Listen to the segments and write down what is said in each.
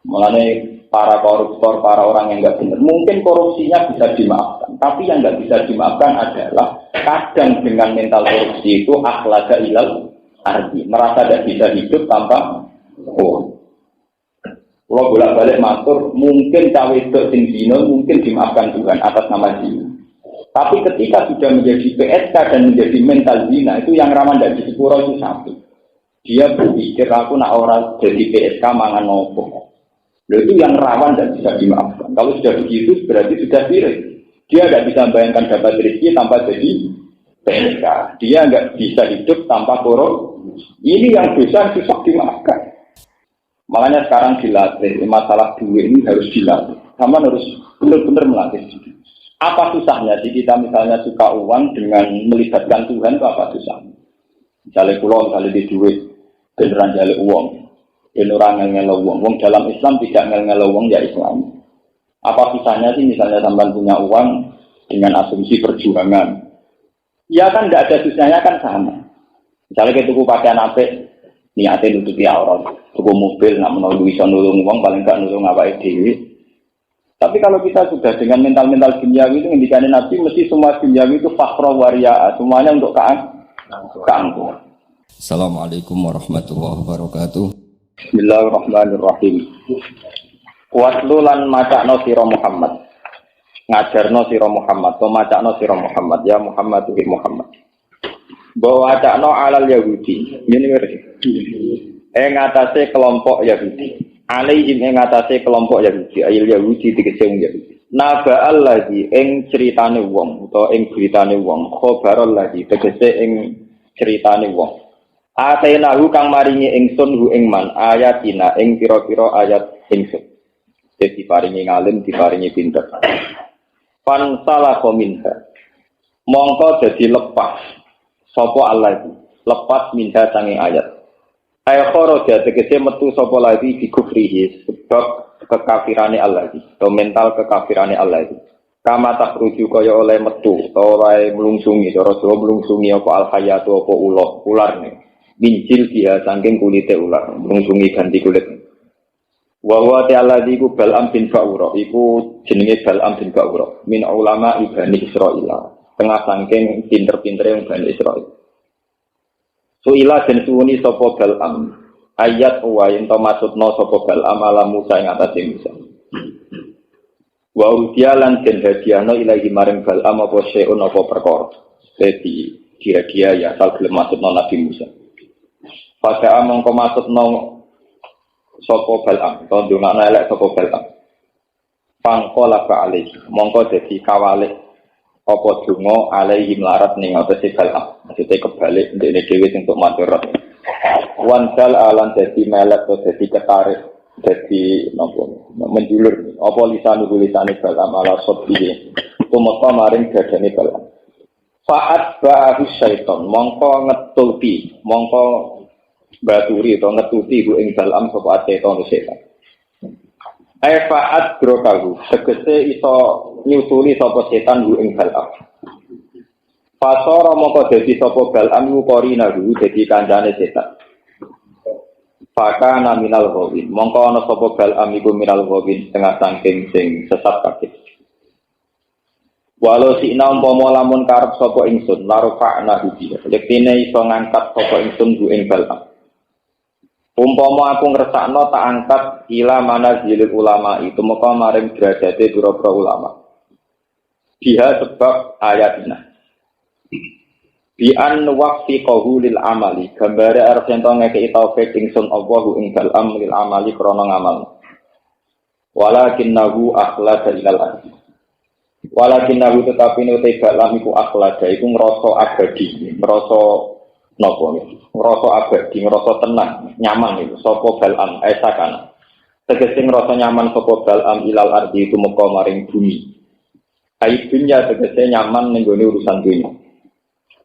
Mulane para koruptor, para orang yang nggak benar, mungkin korupsinya bisa dimaafkan, tapi yang nggak bisa dimaafkan adalah kadang dengan mental korupsi itu akhlaka ilal arti, merasa tidak bisa hidup tanpa Kalau bolak-balik matur, mungkin cawe itu sing zina mungkin dimaafkan Tuhan atas nama zina. Tapi ketika sudah menjadi PSK dan menjadi mental zina, itu yang rawan dari sepuro itu satu. Dia berpikir aku nak orang jadi PSK mangan nopo. Itu yang rawan dan bisa dimaafkan. Kalau sudah begitu berarti sudah sirik. Dia tidak bisa bayangkan dapat rezeki tanpa jadi PSK. Dia nggak bisa hidup tanpa korup. Ini yang dosa susah dimaafkan. Makanya sekarang dilatih, masalah duit ini harus dilatih. Sama harus benar-benar melatih. Apa susahnya sih kita misalnya suka uang dengan melibatkan Tuhan itu apa susahnya? Misalnya pulau, misalnya di duit, beneran jalur uang, beneran ngel uang. Uang dalam Islam tidak ngel uang ya Islam. Apa susahnya sih misalnya sampai punya uang dengan asumsi perjuangan? Ya kan tidak ada susahnya kan sama. Misalnya kita tuku pakaian apik, niatnya nutupi aurat, tuku mobil, nak menolak bisa nulung uang, paling tak nulung apa ide. Tapi kalau kita sudah dengan mental-mental duniawi itu, ngendikanin Nabi, mesti semua duniawi itu fakhra wariya, semuanya untuk keangkuhan. Assalamualaikum warahmatullahi wabarakatuh. Bismillahirrahmanirrahim. Watlu lan macakno sira Muhammad, ngajarno sira Muhammad, to macakno sira Muhammad, ya Muhammad tuhi Muhammad. Bahwa acakno alal Yahudi, ini ngerti. Ngatasi kelompok Yahudi. Alaihim ngatasi kelompok Yahudi, ayil Yahudi dikece wong Yahudi. Naba'al lagi ing ceritane wong utawa ing beritane wong, khobarol lagi tegese ing ceritane wong. Atainahu kang maringi ingsun hu ing man ayatina ing pira-pira ayat ingsun. Dadi paringi ngalim, diparingi pinter. Fan salah minha. Mongko dadi lepas sapa Allah iki, lepas minha sange ayat. Ayakoro dia tegese metu sapa lagi di kufrihi sebab kekafirane Allah iki, atau mental kekafirane Allah iki. Kama tak rujuk kaya oleh metu, ora mlungsungi, cara Jawa mlungsungi apa al-hayatu apa ularne. Bincil dia saking kulite ular, mlungsungi ganti kulit. Wa huwa ta'ala iku Bal'am bin Ba'ura, iku jenenge Bal'am bin Ba'ura, min ulama Bani Israil. Tengah saking pinter-pintere wong Bani Israil. Suila den suwuni sapa Bal'am ayat wa yen to maksudna sapa Bal'am ala Musa ing atase Musa. Wa udia lan den hadiahno ilahi maring Bal'am apa seun apa perkara. Dadi kira-kira ya asal gelem maksudna Nabi Musa. Pada mongko maksudna sapa Bal'am, to ndongakno elek sapa Bal'am. Pangkola ba'alih, mongko dadi kawalik apa donga alaihi melarat ning atase Bal'am. Maksudnya kebalik ndekne dhewe sing untuk matur. Wansal alan dadi melek atau dadi ketarik, dadi napa menjulur apa lisane Bal'am ala sobihi. Tumeka maring dadane Bal'am. Fa'at ba'ahu syaiton, mongko ngetulti, mongko baturi atau ngetuti ku ing Bal'am sapa setan. Fa'at brokahu, tegese iso nyusuli sapa setan ku ing Bal'am. Fasara moko dadi sapa Bal'am ku korinahu dadi kancane setan. Faka naminal ghawin, mongko ana sapa Bal'am iku minal ghawin setengah saking sing sesat kabeh. Walau si ina umpama lamun karep sapa ingsun larufa'na bihi, yektine iso ngangkat sapa ingsun ku ing Bal'am. Umpama aku ngersakno tak angkat ila manazilil ulama itu maka maring derajate pira-pira ulama. Dia sebab ayatina. Bi an waqfi qawlil amali, gambare arep ento ngekeki taufik ingsun Allahu ing Bal'am lil amali krana ngamal. Walakinnahu akhlada ilal ardi. Walakinnahu tetapi nek Bal'am iku akhlada iku ngrasa abadi, ngrasa napa niku? Ngrasa abadi, ngrasa tenang, nyaman itu sapa Bal'am esakana. Tegese ngrasa nyaman sapa Bal'am ilal ardi itu meka maring bumi. Ai dunya tegese nyaman ning gone urusan dunya.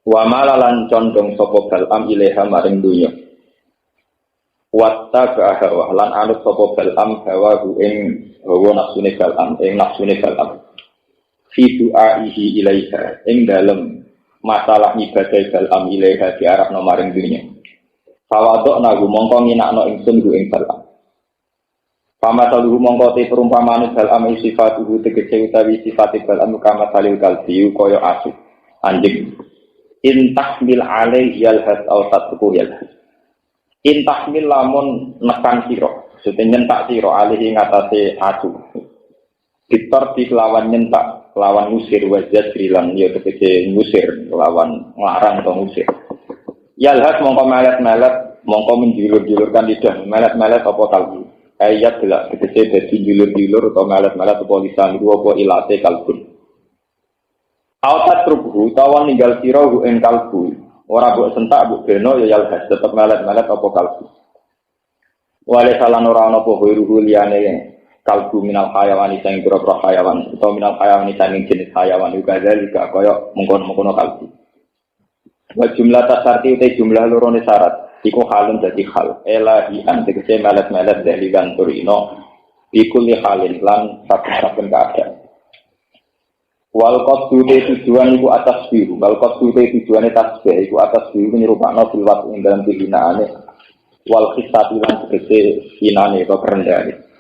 Wa malalan condong sapa Bal'am ilaha maring dunya. Watta hawa lan anut sapa Bal'am hawa ing hawa nafsune Bal'am, ing nafsune Bal'am. Fi du'aihi ilaiha ing dalem masalah ibadah Bal'am ilaiha diarahno maring dunya. Fawadok nagu mongko nginakno ingsun ku ing Bal'am. Pama saluhu mongko te perumpamaan bal am sifatuhu tegese utawi sifat bal am kama salil kalbi kaya asu anjing. Intahmil alaihi yalhas aw tatruku yalhas. Intahmil lamun nekan sira, maksudnya nyentak sira alaihi ngatasé asu. Ditor di lawan nyentak, lawan ngusir wajah rilang ya tegese ngusir, lawan nglarang atau ngusir. Yalhas mongko melet-melet, mongko menjulur-julurkan lidah, melet-melet apa kalbu. Ayat gelak tegese dadi julur-julur atau melet-melet apa lisan iku apa ilate kalbun. Autat rubuh utawa ninggal sira ing kalbu. Ora mbok sentak mbok beno ya yalhas tetep melet-melet apa kalbu. Wale salan ora ana apa wiruhu liyane kalbu minal hayawani sing pira-pira hayawan utawa minal hayawani sing jenis hayawan juga dalika kaya mengkono-mengkono kalbu. Wa jumlah tasarti te jumlah lorone syarat iku halun dadi hal elahian tegese melet-melet dari ganturino iku li halin lan saben-saben keadaan. Wal qasdu te tujuan iku atas biru wal qasdu te tujuane tasbih iku atas biru nyerupakno silwat ing dalam pihinaane wal khisati lan tegese hinane atau kerendane.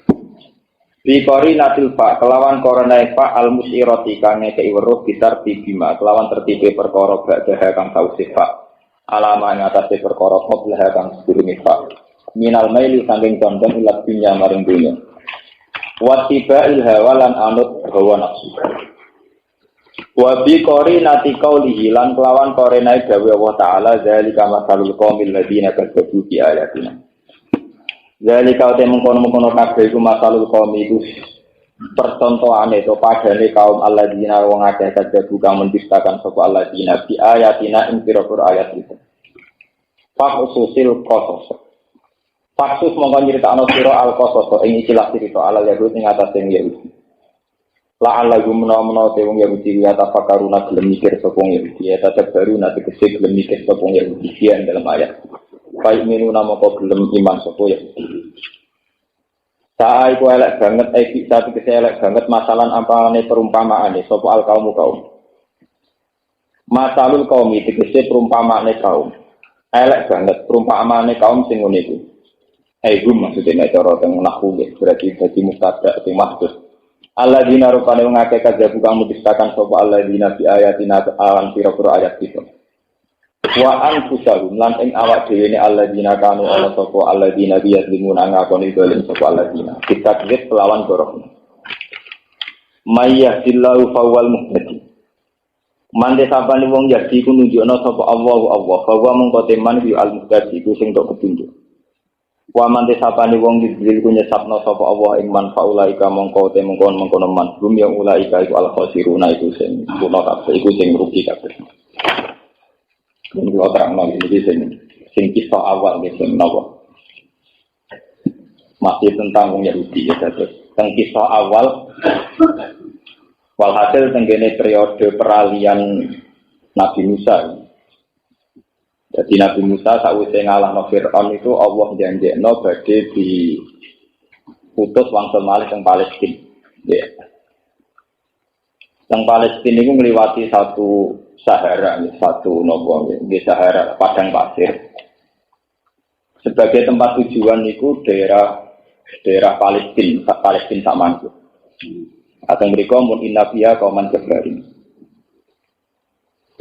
Bikori natil fa kelawan korona fa al musirati kang ngekei weruh bitar bima kelawan tertibe perkara badhe kang sausi fa alama ing atase perkara qablah kang sedurunge fa minal maili sanging condong ilat dunya maring dunya wa tibail hawa lan anut hawa nafsu wa bikori nati qaulihi lan kelawan korena dawe Allah taala zalika masalul qaumil ladina kadzabu bi ayatina. Jadi kau mengkono kabeh iku masalul qaum iku percontohane to padane kaum alladzina wong akeh kadhebu kang mendustakan sapa alladzina bi ayatina ing pira-pira ayat itu. Fakususil qasas. Faksus mongko nyritakno sira al-qasas ing istilah cerita ala yahud ing atase Yahudi. La alaihi menawa te wong Yahudi ya tafakaruna gelem mikir sapa Yahudi ya tetep baru nanti kesik gelem mikir sapa Yahudi dalam ayat. Baik minu nama kau gelem iman sopo ya. Saya iku elek banget, bisa elek banget masalah ampane perumpamaan nih sopo al kaum. Masalul kaum itu perumpamaan kaum. Elek banget perumpamaan kaum sing ngene iku. Gum maksudnya cara teng nahwu berarti dadi mubtada sing maksud. Alladzina rupane ngake kadhebu kang mudistakan sopo alladzina bi ayatina awan pira-pira ayat itu. Wa anfusahum lan ing awak dhewe ne alladzina kanu ana sapa alladzina biyazlimuna ngakoni dolim sapa alladzina kita kit lawan gorok mayyahillahu fawwal muhtadi mande sapane wong yadi ku nunjukna sapa Allah bahwa mengko teman bi al muhtadi ku sing tok petunjuk wa mande sapane wong didil ku nyesapna sapa Allah ing manfaulaika mongko te mengkon man gum yang ulaika iku al khosiruna iku sing kuno kabeh iku sing rugi kabeh. Ini kalau terang lagi sing kisah awal nih sing nopo masih tentang orang Yahudi ya terus tentang kisah awal walhasil tenggene periode peralihan Nabi Musa. Jadi Nabi Musa sakwise ngalahno Fir'aun itu Allah janjekno badhe diutus wangsul malih teng Palestina. Ya. Teng Palestina itu ngliwati satu Sahara, satu nopo, di Sahara padang pasir. Sebagai tempat tujuan itu daerah Palestina sama itu. Atau mereka mun innabiya kauman kebarin.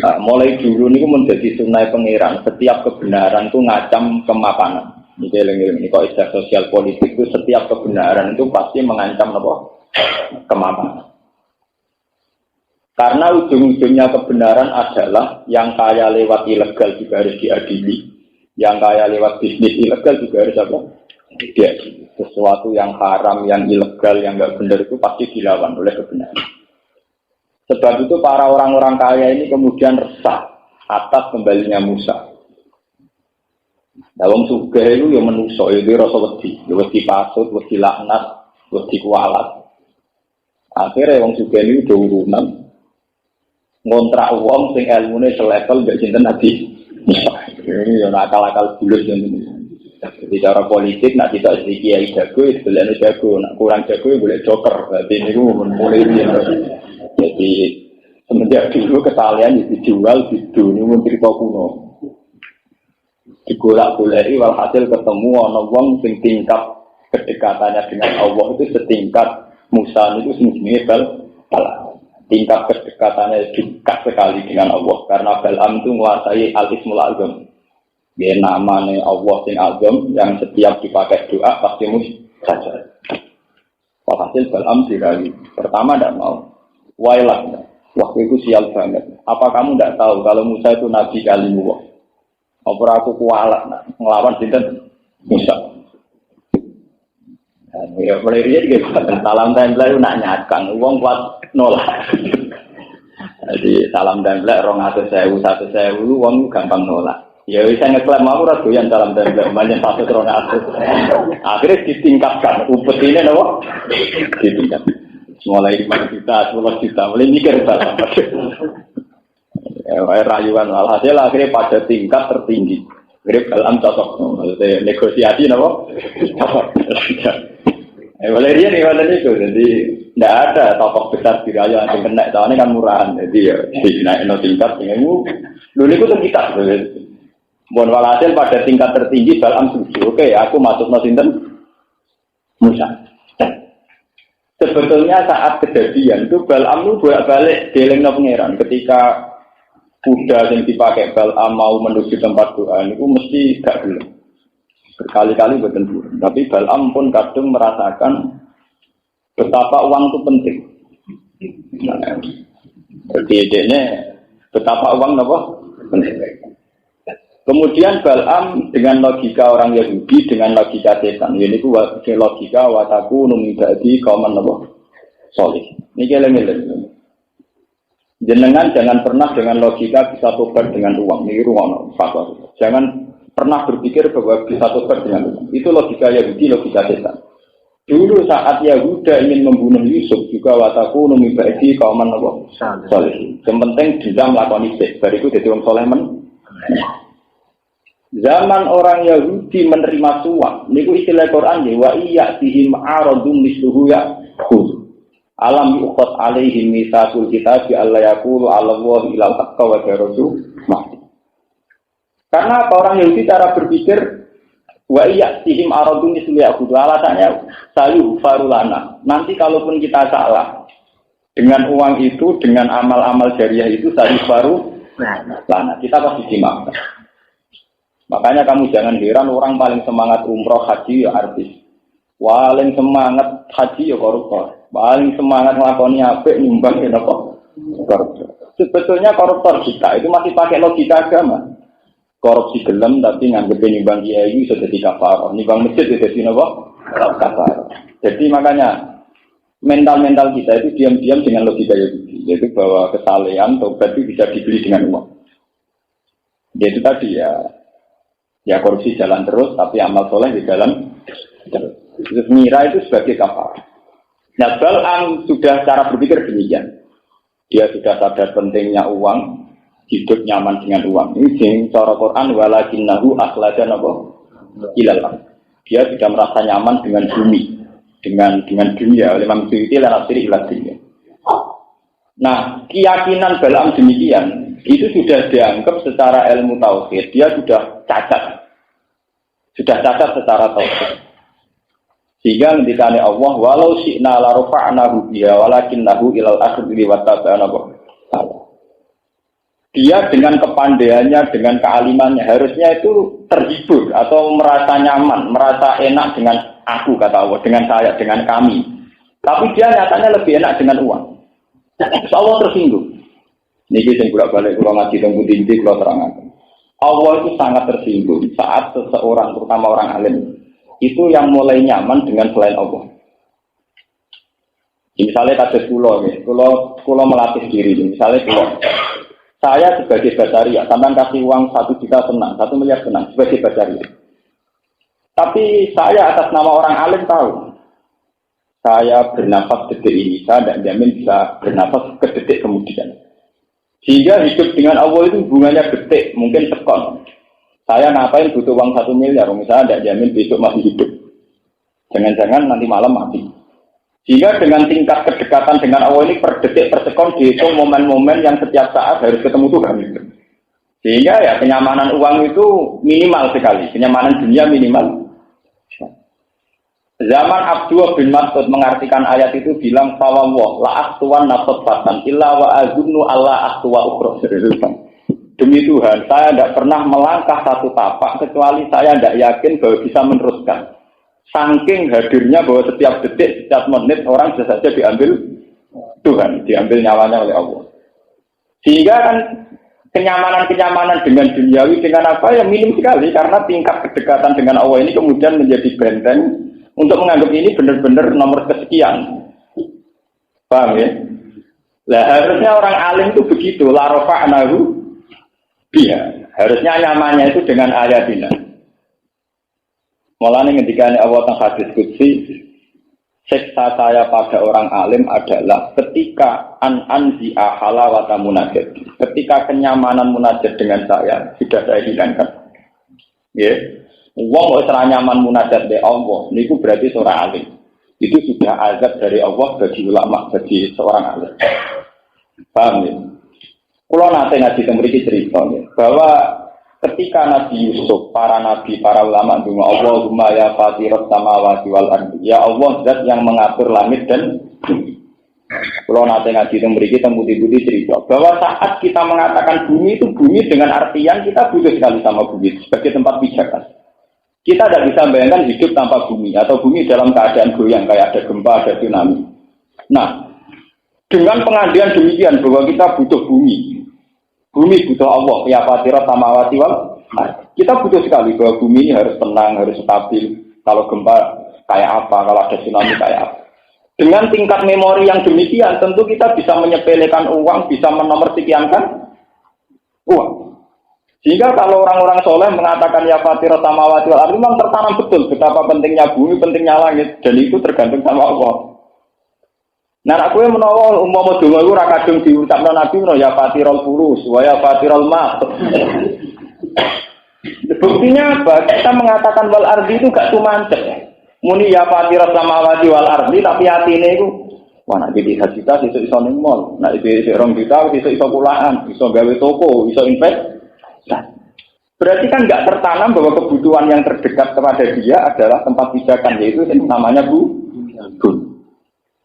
Nah, mulai dulu ini menjadi sunnah pangeran. Setiap kebenaran itu ngacam kemapanan. Ini kok istilah sosial politik itu setiap kebenaran itu pasti mengancam nopo kemapanan. Karena ujung-ujungnya kebenaran adalah yang kaya lewat ilegal juga harus diadili. Yang kaya lewat bisnis ilegal juga harus apa? Diadili. Sesuatu yang haram, yang ilegal, yang enggak benar itu pasti dilawan oleh kebenaran. Sebab itu para orang-orang kaya ini kemudian resah atas kembalinya Musa. Dalam sugih itu yang menungso itu rasa wedi pasut, wedi laknat, wedi kualat. Akhirnya wong sugih ini udah urunan. Ngontrak uang sing ilmune selevel mbek sinten Nabi Musa. Ini yo akal-akal bulus ini. Jadi cara politik nak tidak sedikit kiai jago, istilahnya jago, nak kurang jago boleh joker. Jadi ini mulai jadi semenjak dulu kesalahan dijual di dunia menteri kuno. Digolak-goleki walhasil ketemu ana wong sing tingkat kedekatannya dengan Allah itu setingkat Musa itu sebenarnya Balaam. Tingkat kedekatannya dekat sekali dengan Allah karena Balaam itu menguasai al-ismul azam. Dia namanya Allah sing azam yang setiap dipakai doa pasti mustajab. Hasil Balaam dirayu. Pertama tidak mau. Wailah. Waktu itu sial banget. Apa kamu tidak tahu kalau Musa itu nabi kalimullah? Apa aku kualat ngelawan sinten Musa? Ya pelirian gitu. Salam tempel nak nyakang. Uang kuat nolak. Jadi salam tempel 200.000, 100.000 uang gampang nolak. Ya bisa ngeklaim mau ora doyan salam tempel, banyak 100.000. Akhirnya ditingkatkan. Upet ini nopo? Ditingkatkan. Mulai 5 juta, 10 juta, mulai mikir salam. Rayuan alhasil akhirnya pada tingkat tertinggi. Grip dalam cocok, maksudnya negosiasi nopo? Valeria nih mana itu, jadi tidak ada tokoh besar di raya yang kena, soalnya kan murahan, jadi ya naik no tingkat, dulu itu tingkat, bon walhasil pada tingkat tertinggi Balaam setuju, oke, aku masuk no sinten Musa. Sebetulnya saat kejadian itu Balaam itu bolak-balik deleng no pangeran, ketika kuda yang dipakai Balaam mau menuju tempat doa, itu mesti gak belum. Berkali-kali bertempur. Tapi Balaam pun kadang merasakan betapa uang itu penting. Jadi ini betapa uang apa? Penting. Kemudian Balaam dengan logika orang Yahudi, dengan logika setan. Ini itu logika wataku numibadi kauman apa? Solih. Ini keleng-keleng. Jenengan jangan pernah dengan logika bisa tobat dengan uang. Ini ruang fatwa. Jangan pernah berpikir bahwa bisa tobat dengan uang. Itu logika Yahudi, logika setan. Dulu saat Yahuda ingin membunuh Yusuf juga wataku numibadi kauman apa? Solih. Yang penting bisa melakukan isek. Bariku jadi orang soleh Zaman orang Yahudi menerima suap. Niku istilah Quran ya wa iya bihim aradum misluhu ya khud. Alam yuqat alaihim mitsaqul kitab alla yaqulu ala wa ilal haqqa wa rasul. Karena apa orang Yahudi cara berpikir wa iya bihim aradum misluhu ya khud. Alasannya sayu farulana. Nanti kalaupun kita salah dengan uang itu, dengan amal-amal jariah itu sayu farulana. Kita pasti dimaafkan. Makanya kamu jangan heran orang paling semangat umroh haji ya artis. Paling semangat haji ya koruptor. Paling semangat ngelakoni apik nyumbang ya koruptor. Sebetulnya koruptor kita itu masih pakai logika agama. Korupsi gelem tapi nganggep nyumbang kiai sudah jadi kafarah. Nyumbang masjid itu jadi kafarah. Jadi makanya mental kita itu diam-diam dengan logika Yahudi. Yaitu bahwa kesalehan tobat itu bisa dibeli dengan uang. Yaitu tadi ya korupsi jalan terus, tapi amal soleh di jalan terus. Mira itu sebagai kafar. Nah, Balaam sudah cara berpikir demikian. Dia sudah sadar pentingnya uang, hidup nyaman dengan uang. Ini cara Quran walakinnahu akhladan apa? Ilal. Dia sudah merasa nyaman dengan bumi, dengan dunia. Oleh Imam Suyuti lan asri ila dunia. Nah, keyakinan Balaam demikian itu sudah dianggap secara ilmu tauhid, dia sudah cacat secara tauhid. Sehingga ketika Allah walau syi'na la rafa'nahu biha walakinnahu ilal akhiri wa tabana. Dia dengan kepandaiannya, dengan kealimannya harusnya itu terhibur atau merasa nyaman, merasa enak dengan aku kata Allah, dengan saya, dengan kami. Tapi dia nyatanya lebih enak dengan uang. Allah tersinggung. Niki sing bolak-balik kula ngaji teng pundi kula terangaken. Allah itu sangat tersinggung saat seseorang, terutama orang alim, itu yang mulai nyaman dengan selain Allah. Misalnya kados kula melatih diri, misalnya saya sebagai basaria, sampean kasih uang 1 juta senang, 1 miliar senang sebagai basaria. Tapi saya atas nama orang alim tahu, saya bernafas detik ini, saya tidak jamin bisa bernafas ke detik kemudian. Sehingga hidup dengan Allah itu hubungannya detik, mungkin sekon. Saya ngapain butuh uang 1 miliar, misalnya tidak jamin besok masih hidup. Jangan-jangan nanti malam mati. Sehingga dengan tingkat kedekatan dengan Allah ini per detik, per sekon dihitung momen-momen yang setiap saat harus ketemu Tuhan. Sehingga ya kenyamanan uang itu minimal sekali, kenyamanan dunia minimal. Zaman Abdullah bin Mas'ud mengartikan ayat itu bilang fawwah la aqtuwan nafatan illa wa azunnu alla aqtuwa ukhra. Demi Tuhan, saya tidak pernah melangkah satu tapak kecuali saya tidak yakin bahwa bisa meneruskan. Saking hadirnya bahwa setiap detik, setiap menit orang bisa saja diambil Tuhan, diambil nyawanya oleh Allah. Sehingga kan kenyamanan-kenyamanan dengan duniawi dengan apa ya minim sekali karena tingkat kedekatan dengan Allah ini kemudian menjadi benteng untuk menganggap ini benar-benar nomor kesekian. Paham ya? Lah harusnya orang alim itu begitu, la rafa'nahu biha. Harusnya nyamannya itu dengan ayatina. Mulane ketika Allah teng hadis qudsi, siksa saya pada orang alim adalah ketika anzi'a halawata munajat. Ketika kenyamanan munajat dengan saya sudah saya hilangkan. Ya. Wong wis ora nyaman munajat be Allah, niku berarti seorang alim. Itu sudah azab dari Allah bagi ulama, bagi seorang alim. Paham ya? Kalau nanti ngaji memiliki cerita bahwa ketika Nabi Yusuf, para nabi, para ulama dungo Allahumma ya fatirat samawati wal ardi, ya Allah zat yang mengatur langit dan bumi. Kalau nanti ngaji memiliki tembuti-tembuti cerita bahwa saat kita mengatakan bumi itu bumi dengan artian kita butuh sekali sama bumi sebagai tempat pijakan. Kita tidak bisa bayangkan hidup tanpa bumi atau bumi dalam keadaan goyang kayak ada gempa, ada tsunami. Nah, dengan pengandian demikian bahwa kita butuh bumi. Bumi butuh Allah, ya fatirat samawati wal ardi. Kita butuh sekali bahwa bumi ini harus tenang, harus stabil. Kalau gempa kayak apa, kalau ada tsunami kayak apa. Dengan tingkat memori yang demikian, tentu kita bisa menyepelekan uang, bisa menomorsekiankan uang. Sehingga kalau orang-orang soleh mengatakan ya fatirat samawati wal ardi, memang tertanam betul betapa pentingnya bumi, pentingnya langit, dan itu tergantung sama Allah. Nah, aku yang menawa umpama donga iku ora kadung diucapno Nabi menawa ya fatirul furus wa ya fatirul mat. Buktinya apa? Kita mengatakan wal ardi itu gak tumantek. Muni ya fatirat samawati wal ardi tapi atine iku wah nek iki cita iso ning mall, nek iki 2 juta iso kulaan, iso gawe toko, iso invest. Nah, berarti kan nggak tertanam bahwa kebutuhan yang terdekat kepada dia adalah tempat pijakan, yaitu namanya bumi.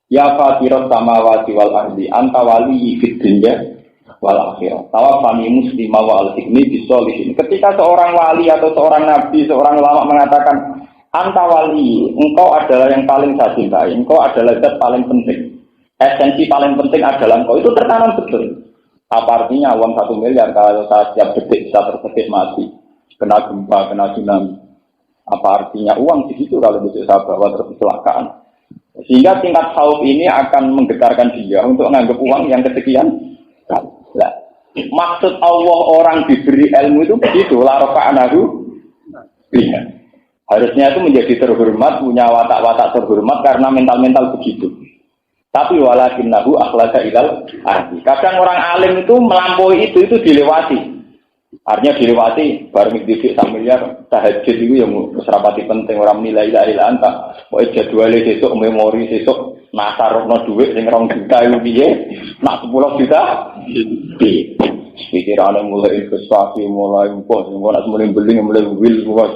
Ya fatirat samawati wal ardi anta wali fid dunya wal akhirah. Tawaffani muslima wa alhiqni bisolihin. Ketika seorang wali atau seorang nabi, seorang ulama mengatakan anta wali, engkau adalah yang paling saya cintai, engkau adalah zat paling penting. Esensi paling penting adalah engkau, itu tertanam betul. Apa artinya uang 1 miliar kalau saya setiap detik bisa terpetik mati, kena gempa, kena tsunami? Apa artinya uang di situ kalau bisa saya bawa terkecelakaan? Sehingga tingkat khauf ini akan menggetarkan dia untuk menganggap uang yang kesekian. Nah, maksud Allah orang diberi ilmu itu begitu, la rafa'nahu biha. Harusnya itu menjadi terhormat, punya watak-watak terhormat karena mental-mental begitu. Tapi walakinnahu akhlaqa ilal ardi. Kadang orang alim itu melampaui itu dilewati. Artinya dilewati bareng didik 1 miliar tahajud itu yang serapati penting orang nilai ilahi anta. Pokoke jadwale sesuk memori sesuk nasarno dhuwit sing 2 juta itu piye? Nak 10 juta. Pikirane mulai investasi, mulai impor, mulai beli, mulai wil, mulai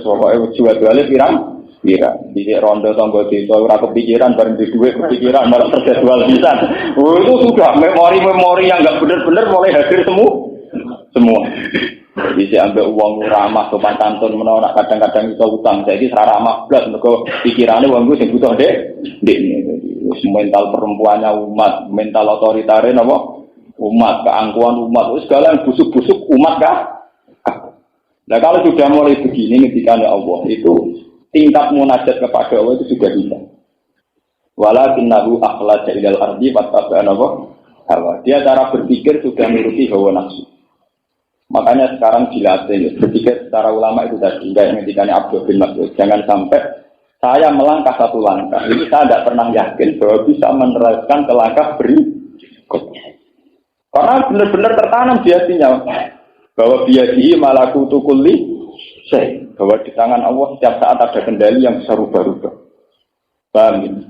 semua jadwale pirang? Iya, di ronde tonggo desa ora kepikiran bareng di duit kepikiran malah terjadwal pisan. Oh, itu sudah memori-memori yang enggak benar-benar mulai hadir semua. Jadi saya ambil uang ramah sopan santun menawa kadang-kadang iso utang. Saiki ora ramah blas mergo pikirane wong sing butuh ndekne. Wis mental perempuannya umat, mental otoritarian apa? Umat, keangkuhan umat, segala yang busuk-busuk umat kah? Nah, kalau sudah mulai begini ketika Allah itu tingkat munajat kepada Allah itu sudah bisa. Walakinnahu akhlaqa ilal ardi fattaba'a hawa. Dia cara berpikir sudah menuruti hawa nafsu. Makanya sekarang dilatih berpikir secara ulama itu tadi yang ngendikane Abdul bin Mas'ud. Jangan sampai saya melangkah 1 langkah. Ini saya tidak pernah yakin bahwa bisa meneruskan ke langkah berikutnya. Karena benar-benar tertanam di hatinya bahwa biadihi malakutu kulli syai'. Bahwa di tangan Allah setiap saat ada kendali yang bisa rubah-rubah. Paham ini?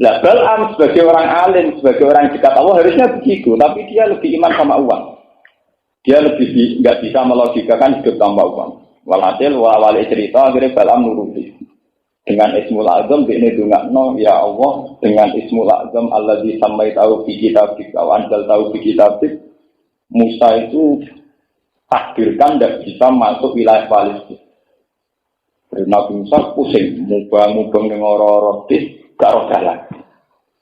Nah, Bal'am sebagai orang alim, sebagai orang dekat Allah harusnya begitu, tapi dia lebih iman sama uang. Dia lebih nggak bisa melogikakan hidup tanpa uang. Walhasil wali cerita akhirnya Bal'am nuruti. Dengan Ismul Azam ini dungakno ya Allah dengan Ismul Azam alladzi samaitahu fi kitabik wa anzaltahu fi kitabik. Musa itu takdirkan tidak bisa masuk wilayah Palestina. Nabi Musa pusing, mubang dengan orang-orang gak roh jalan.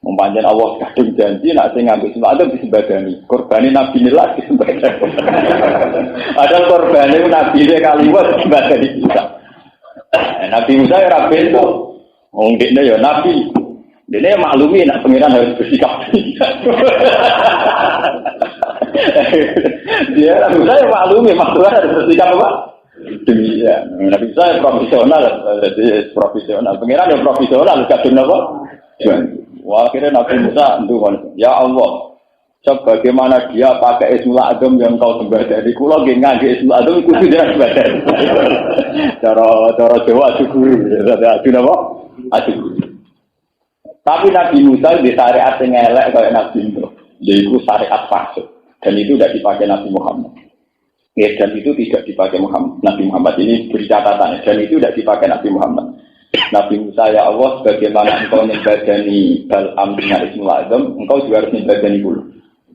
Mempanjang Allah kadung janji nak sing ngambil Ismul Azam disembadani. Korbane Nabi nilai disembadani. Padahal korbane Nabi dia kaliwat disembadani Musa. Nabi Musa ya rapi itu, orang dia ya Nabi, dia maklumi nak pengiran harus bersikap. Dia Nabi Musa ya maklumi maksudnya harus bersikap apa? Demikian. Nabi Musa ya profesional, pengiran ya profesional, kadang apa? Wah akhirnya Nabi Musa itu ya Allah. Bagaimana dia pakai Ismul Azam yang kau sembah dari kulo ngaji Ismul Azam itu sudah sembah. Cara Jawa syukur, ada apa? Syukur. Tapi Nabi Musa di syariat yang elek kayak Nabi itu, yaitu syariat fasik dan itu tidak dipakai Nabi Muhammad. Ya, dan itu tidak dipakai Nabi Muhammad ini beri catatan dan itu tidak dipakai Nabi Muhammad. Nabi Musa ya Allah, bagaimana engkau membadani Bal'am dengan Ismul Azam, engkau juga harus membadani dulu.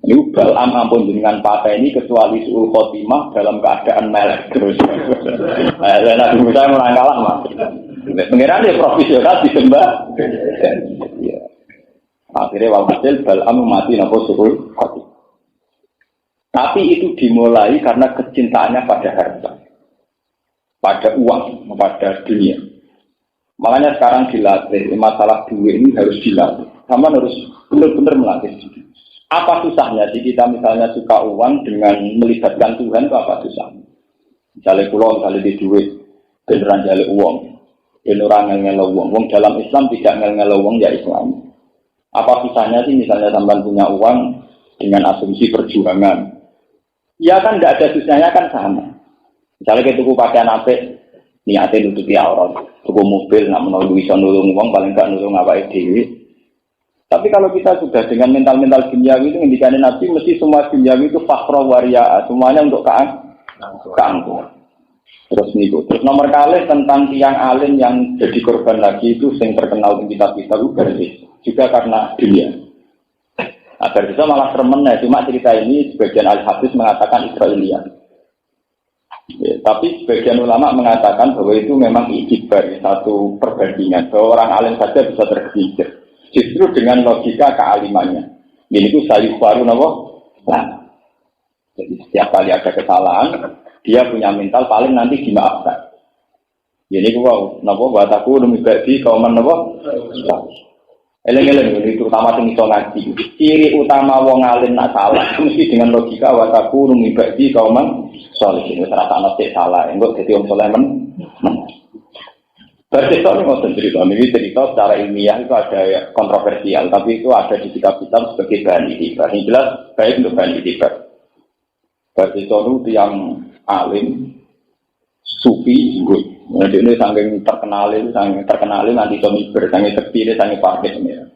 Ini Bal'am ampun dengan pakai ini kecuali su'ul khotimah dalam keadaan melek terus. Nabi Musa merangkalah mas. Pengiran dia profesional disembah. Ya. Akhirnya walhasil Bal'am mati napa su'ul khotimah. Tapi itu dimulai karena kecintaannya pada harta, pada uang, pada dunia. Makanya sekarang dilatih masalah duit ini harus dilatih. Sama harus benar-benar melatih. Apa susahnya sih kita misalnya suka uang dengan melibatkan Tuhan itu apa susahnya? Misalnya pulau, misalnya di duit, beneran jale uang, beneran ngel-ngel uang. Uang dalam Islam tidak ngel-ngel uang ya Islam. Apa susahnya sih misalnya sampai punya uang dengan asumsi perjuangan? Ya kan tidak ada susahnya kan sama. Misalnya kita tuku pakaian apik, niatnya nutupi aurat, tuku mobil, nak menolak bisa nulung uang paling gak nulung apa ide. Tapi kalau kita sudah dengan mental-mental duniawi itu ngendikane Nabi mesti semua duniawi itu fakhra waria, semuanya untuk keangkuhan. Terus niku. Terus nomor kali tentang tiang alim yang jadi korban lagi itu yang terkenal di kitab-kitab itu juga karena dunia. Agar bisa malah sermennya, cuma cerita ini sebagian al-hadis mengatakan Israiliyat. Ya, tapi sebagian ulama mengatakan bahwa itu memang ikhtibar, satu perbandingan bahwa orang alim saja bisa tergelincir. Justru dengan logika kealimannya. Ini itu sayup baru nah. Jadi setiap kali ada kesalahan, dia punya mental paling nanti dimaafkan. Ini wow, napa bataku demi bagi kauman napa? Eleng-eleng ini terutama sing iso ngaji. Ciri utama wong alim nak salah mesti dengan logika wataku demi bagi kauman saleh. Ini terasa ana salah, engko dadi wong saleh men. Cerita ini mau cerita secara ilmiah itu ada kontroversial, tapi itu ada di kitab-kitab sebagai bahan itibar. Ini jelas baik untuk bahan itibar. Cerita itu yang alim, sufi, good. Jadi ini saking terkenal nanti somiber, saking terpilih, saking parkir ini.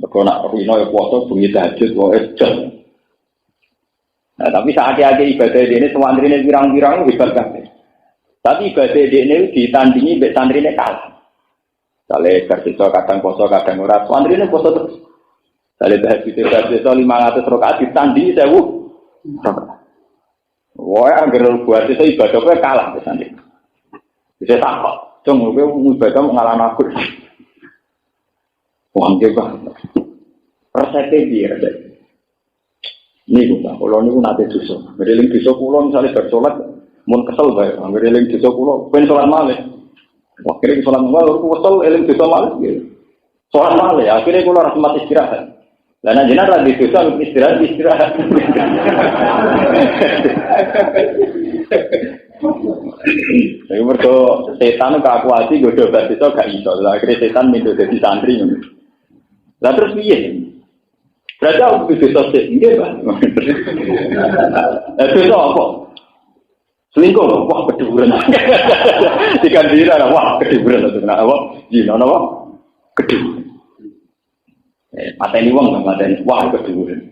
Kalau nak rino ya puasa bunyi tahajud, jam. Nah tapi saat-saat ibadah ini semua ini pirang-pirang hebat kan. Tapi ibadah ini ditandingi mbek santrine kalah. Sale kerja kadang poso kadang ora. Santrine poso terus. Sale tahajud 500 rakaat ditandingi 1000. Wah, anggere buat itu ibadah kowe kalah mbek santrine. Bisa takok, cung kowe ibadah ngalahno aku. Wah, nggih Pak. Resepnya piye resep? Niku Pak, kula niku nate dosa. Mriling dosa kula misale bar salat mun kesel bae, anggere eling dosa kula, ben salat malih. Wah, kira salat malih kok kesel eling dosa malih nggih. Salat malih, akhire kula ora sempat istirahat. Lah nek jenengan ra dosa istirahat. Saya mergo setan kakuati godho dosa gak iso. Lah akhire setan mindo dadi santri ngono. Lah terus piye? Berarti aku dosa sik, nggih, Pak. Dosa apa? Selingkuh, wah keduburan. Diganti lah, wah keduburan itu kenapa? Apa? Zina, apa? Keduburan. Mateni wong, mateni, wah keduburan.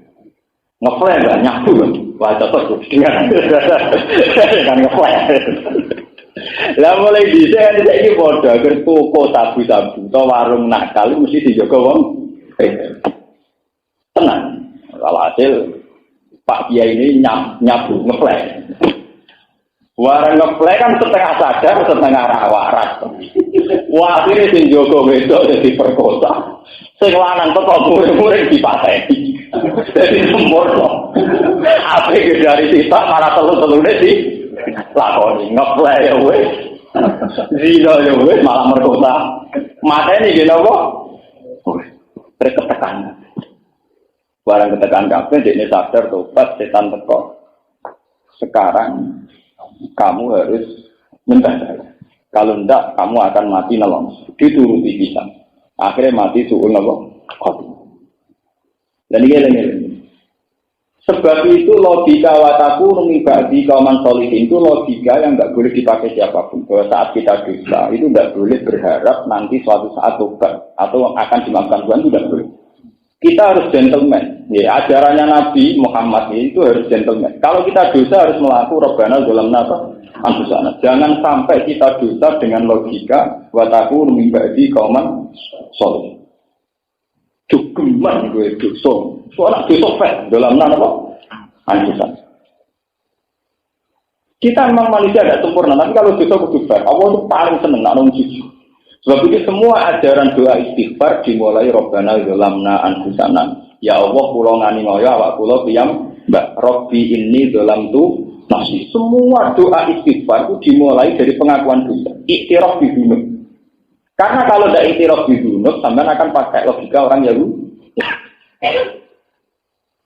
Ngeflare nggak nyapu kan? Wah cocok dengan kan ngeflare. Lah mulai dhisik kan saiki padha agar toko sabu-sabu utawa warung nakal mesti dijaga wong. Tenang. Walhasil Pak Kiai ini nyabu ngeplek. Warang ngeplek kan setengah sadar, setengah waras. Wah, akhirnya sing jogo wedok jadi perkosa. Sing lanang teko murid-murid dipateni. Jadi sempurna. Apa dari sisa para telur-telurnya sih lakoni ngeplek ya wes. Zina ya wes malah merkosa. Mateni gini apa? Ketekan. Barang ketekan kabeh dekne sadar tobat setan teko. Sekarang kamu harus minta saya. Kalau tidak, kamu akan mati nolong. Dituruti bisa. Akhirnya mati suul nolong. Dan ini. Sebab itu logika wataku numibadi kauman solihin itu logika yang tidak boleh dipakai siapapun. Bahwa saat kita dosa itu tidak boleh berharap nanti suatu saat tobat atau akan dimaafkan Tuhan, itu tidak boleh. Kita harus gentleman. Ya, ajarannya Nabi Muhammad itu harus gentleman. Kalau kita dosa harus melakukan Rabbana zalamna anfusana. Jangan sampai kita dosa dengan logika wataku numibadi kauman solihin. Cukuman gue dosa. Soalnya dosa fat dalam apa? Anjusan. Kita memang manusia tidak sempurna, tapi kalau dosa kudu fair. Allah itu paling seneng nak nong jujur. Sebab itu semua ajaran doa istighfar dimulai Rabbana zalamna anfusana. Ya Allah kula ngani ngoyo awak kula piyam Mbak Robbi ini zalamtu nafsi. Semua doa istighfar itu dimulai dari pengakuan dosa. Iktiraf bidunub. Karena kalau tidak iktiraf bidunub, sampean akan pakai logika orang Yahudi.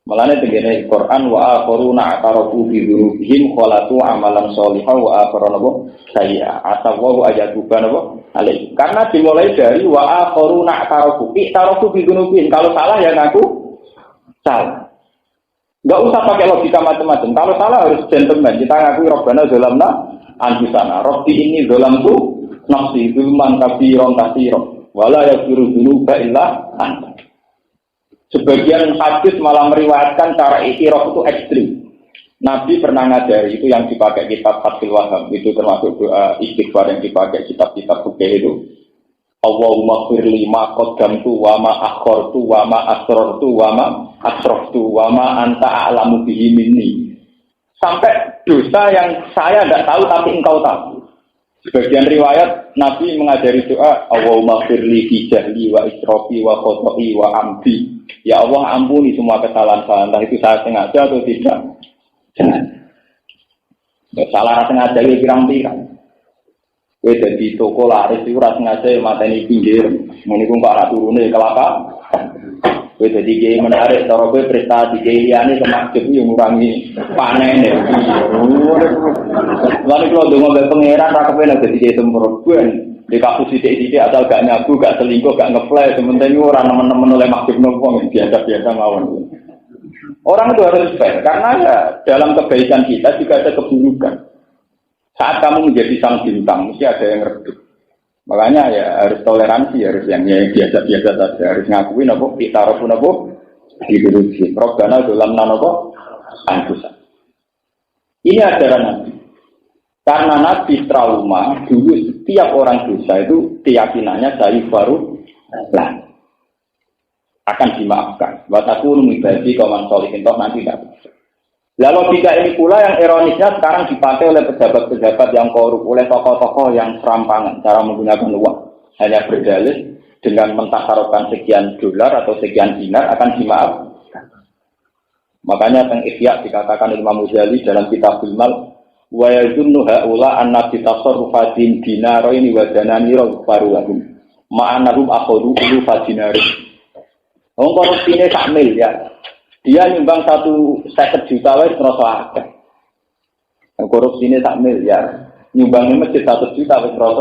Malahnya begini Quran wa akharuna atarafu bi dzunubihim khalatu amalan sholihan wa akharuna sayya atawa ajatuban apa alai. Karena dimulai dari wa akharuna atarafu bi dzunubihim. Kalau salah ya ngaku salah. Enggak usah pakai logika macam-macam. Kalau salah harus gentleman. Kita ngaku Rabbana zalamna anfusana. Rabbi ini zalamtu nafsi dzulman katsiran katsiran wala yaghfiru dzunuba illa anta. Sebagian hadis malah meriwayatkan cara iktiraf itu ekstrim. Nabi pernah ngajari itu yang dipakai kitab Fathul Wahhab, itu termasuk doa istighfar yang dipakai kitab-kitab fikih itu. Allahumma firli ma qaddamtu wa ma akhartu wa ma asrartu wa ma asraftu wa ma anta a'lamu bihi minni. Sampai dosa yang saya tidak tahu tapi engkau tahu. Sebagian riwayat Nabi mengajari doa Allahumma firli fi jahli wa israfi wa khoto'i wa amdi. Ya Allah ampuni semua kesalahan saya, entah itu saya sengaja atau tidak. Jangan. Salah sengaja ya pirang-pirang. Kowe dadi toko laris iku ora sengaja mateni pinggir. Ngene iku kok ora turune kelapa. Kowe dadi kiai menarik cara kowe prestasi kiai liyane kemakjub yo ngurangi panene. Lalu kalau dongo mbek pangeran ra kepen dadi kiai sempurna. Di kasus sidik-sidik asal gak nyabu, gak selingkuh, gak ngeplay, sementing orang teman-teman oleh maksud nopo biasa-biasa mawon. Orang itu harus fair karena ya dalam kebaikan kita juga ada keburukan. Saat kamu menjadi sang bintang, mesti ada yang redup. Makanya ya harus toleransi, harus yang biasa-biasa saja, harus ngakuin apa, kita pun apa, dihidupi. Robbana zalamna apa, anfusana. Ini ajaran Nabi. Karena Nabi trauma, dulu setiap orang dosa itu keyakinannya dari baru akan dimaafkan. Wataku numibadi kauman sholihin toh nanti tidak. Lalu logika ini pula yang ironisnya sekarang dipakai oleh pejabat-pejabat yang korup, oleh tokoh-tokoh yang serampangan cara menggunakan uang. Hanya berdalih dengan mentasarufkan sekian dolar atau sekian dinar akan dimaafkan. Makanya teng Ihya dikatakan Imam Ghazali dalam kitab Al-Mal wa yazunnu haula anna bi tasarrufatin dinaraini wa dananira farulahum ma'anahum akhadhu ulu fadinari. Wong korupsine sak miliar. Dia nyumbang 150 juta wae terus akeh. Korupsine sak miliar, nyumbangnya masjid 100 juta wis terus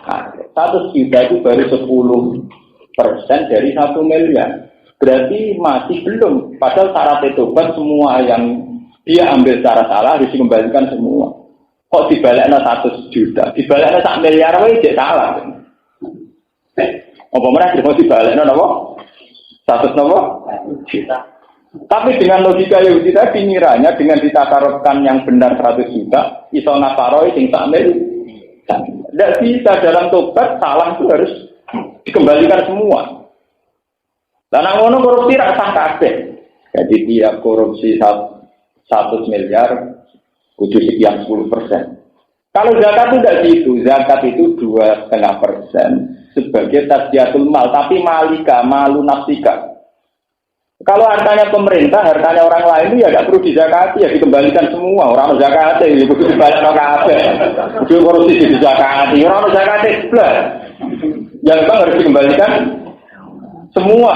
akeh. 100 juta itu baru 10% dari 1 miliar. Berarti masih belum. Padahal syarat tobat semua yang dia ambil secara salah harus dikembalikan semua. Kok dibalekno 100 juta? Dibalekno 1 miliar wae jek salah. Apa meneh mau dibalekno napa? 100 napa? Juta. Tapi dengan logika Yahudi tadi ngiranya dengan ditakarkan yang benar 100 juta, iso nafaroi sing 1 miliar. Tidak bisa dalam tobat salah itu harus dikembalikan semua. Dan ngono korupsi rasa kabeh. Jadi tiap korupsi 100 miliar kudu sekian 10%. Kalau zakat itu tidak gitu, zakat itu 2,5% sebagai tasdiatul mal, tapi malika, malu nafsika. Kalau hartanya pemerintah, hartanya orang lain itu ya tidak perlu dizakati, ya dikembalikan semua. Orang zakati, ya kudu dibayar kabeh. Kudu korupsi dizakati, orang zakati belas. Yang memang harus dikembalikan semua.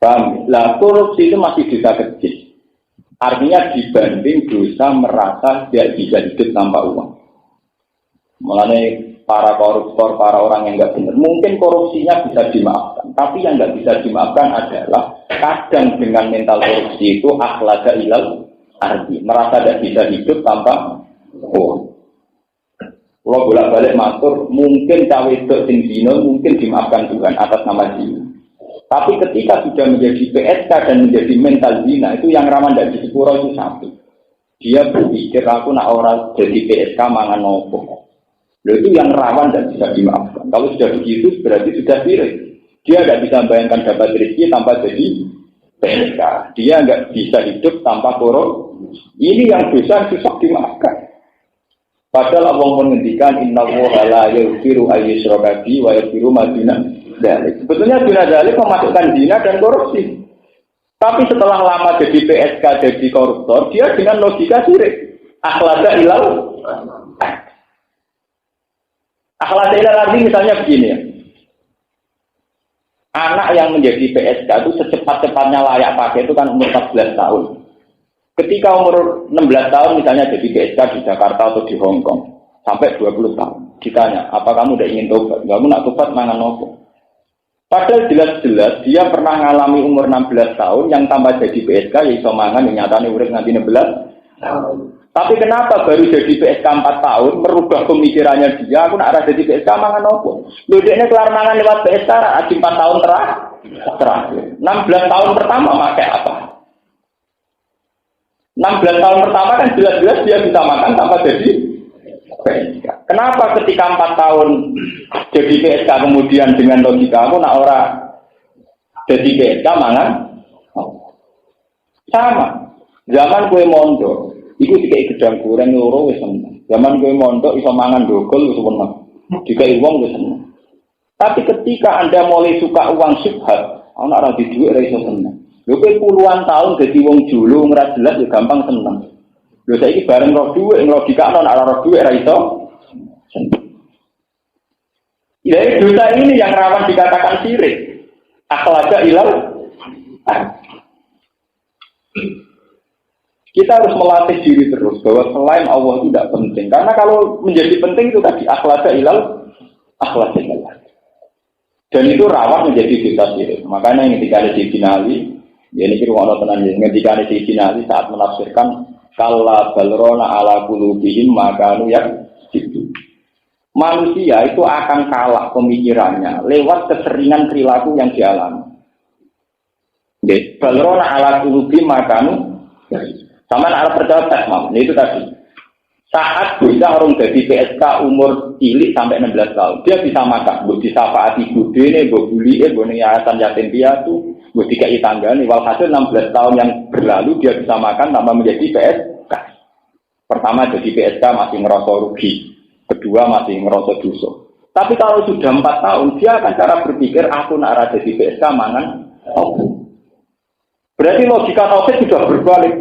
Paham? Lah korupsi itu masih dosa kecil. Artinya dibanding dosa merasa tidak bisa hidup tanpa uang. Mulanya para koruptor, para orang yang nggak benar, mungkin korupsinya bisa dimaafkan. Tapi yang nggak bisa dimaafkan adalah kadang dengan mental korupsi itu akhlaka ilal arti, merasa tidak bisa hidup tanpa uang. Kalau bolak-balik matur, mungkin cawe itu tinggi, mungkin dimaafkan Tuhan atas nama zina. Tapi ketika sudah menjadi PSK dan menjadi mental zina, itu yang rawan dari sepuro itu satu. Dia berpikir aku nak orang jadi PSK mangan nopo. Itu yang rawan dan bisa dimaafkan. Kalau sudah begitu berarti sudah sirik. Dia tidak bisa bayangkan dapat rezeki tanpa jadi PSK. Dia nggak bisa hidup tanpa korup. Ini yang dosa susah dimaafkan. Padahal Allah menghentikan innallaha la yaghfiru ayyushraka bihi wa yaghfiru ma duna dzalik. Sebetulnya duna dzalik memasukkan zina dan korupsi. Tapi setelah lama jadi PSK, jadi koruptor, dia dengan logika sirik. Akhlaka ilal. Akhlaka ilal arti misalnya begini ya. Anak yang menjadi PSK itu secepat-cepatnya layak pakai itu kan umur 14 tahun. Ketika umur 16 tahun misalnya jadi PSK di Jakarta atau di Hong Kong sampai 20 tahun. Ditanya, apa kamu udah ingin tobat? Kamu nak tobat mangan nopo? Padahal jelas-jelas dia pernah mengalami umur 16 tahun yang tambah jadi PSK ya iso mangan yang nyatanya urip nganti 16 tahun. Tapi kenapa baru jadi PSK 4 tahun merubah pemikirannya dia, aku nak jadi PSK mangan nopo? Lho dekne kelar mangan lewat PSK di 4 tahun terakhir. 16 tahun pertama pakai apa? 16 tahun pertama kan jelas-jelas dia bisa makan tanpa jadi PSK. Kenapa ketika 4 tahun jadi PSK kemudian dengan logika aku nak ora jadi PSK mangan sama. Zaman kue mondok, iku dikai gedang goreng loro wis seneng. Zaman kue mondok iso mangan dogol wis seneng. Dikai wong wis seneng. Tapi ketika Anda mulai suka uang syubhat, ana ora di dhuwit ora iso seneng. Lho kowe puluhan tahun dadi wong julu ora jelas ya gampang seneng. Lho saiki bareng roh dhuwit logikane nek ora roh dhuwit ora iso seneng. Ya dosa ini yang rawan dikatakan syirik. Akhlaka ilal. Kita harus melatih diri terus bahwa selain Allah itu tidak penting. Karena kalau menjadi penting itu tadi akhlaka ilal, akhlaka ilal. Dan itu rawan menjadi dosa syirik. Makanya yang ketika ada di finali, ya ini kira Allah tenan ya. Ketika ada di finali saat menafsirkan kalla balrona ala qulubihim makanu yang itu. Manusia itu akan kalah pemikirannya lewat keseringan perilaku yang dialami. Nggih, balrona ala qulubihim makanu sama anak percaya tes mam. Itu tadi. Saat bisa orang jadi PSK umur cilik sampai 16 tahun, dia bisa makan, bisa faati budene, bulie, yayasan yatim piatu, dikai tanggane. Walhasil 16 tahun yang berlalu dia bisa makan tanpa menjadi PSK. Pertama jadi PSK masih ngerasa rugi, kedua masih ngerasa dosa. Tapi kalau sudah 4 tahun, dia akan cara berpikir aku nak ada jadi PSK mangan. Berarti logika tauhid sudah berbalik.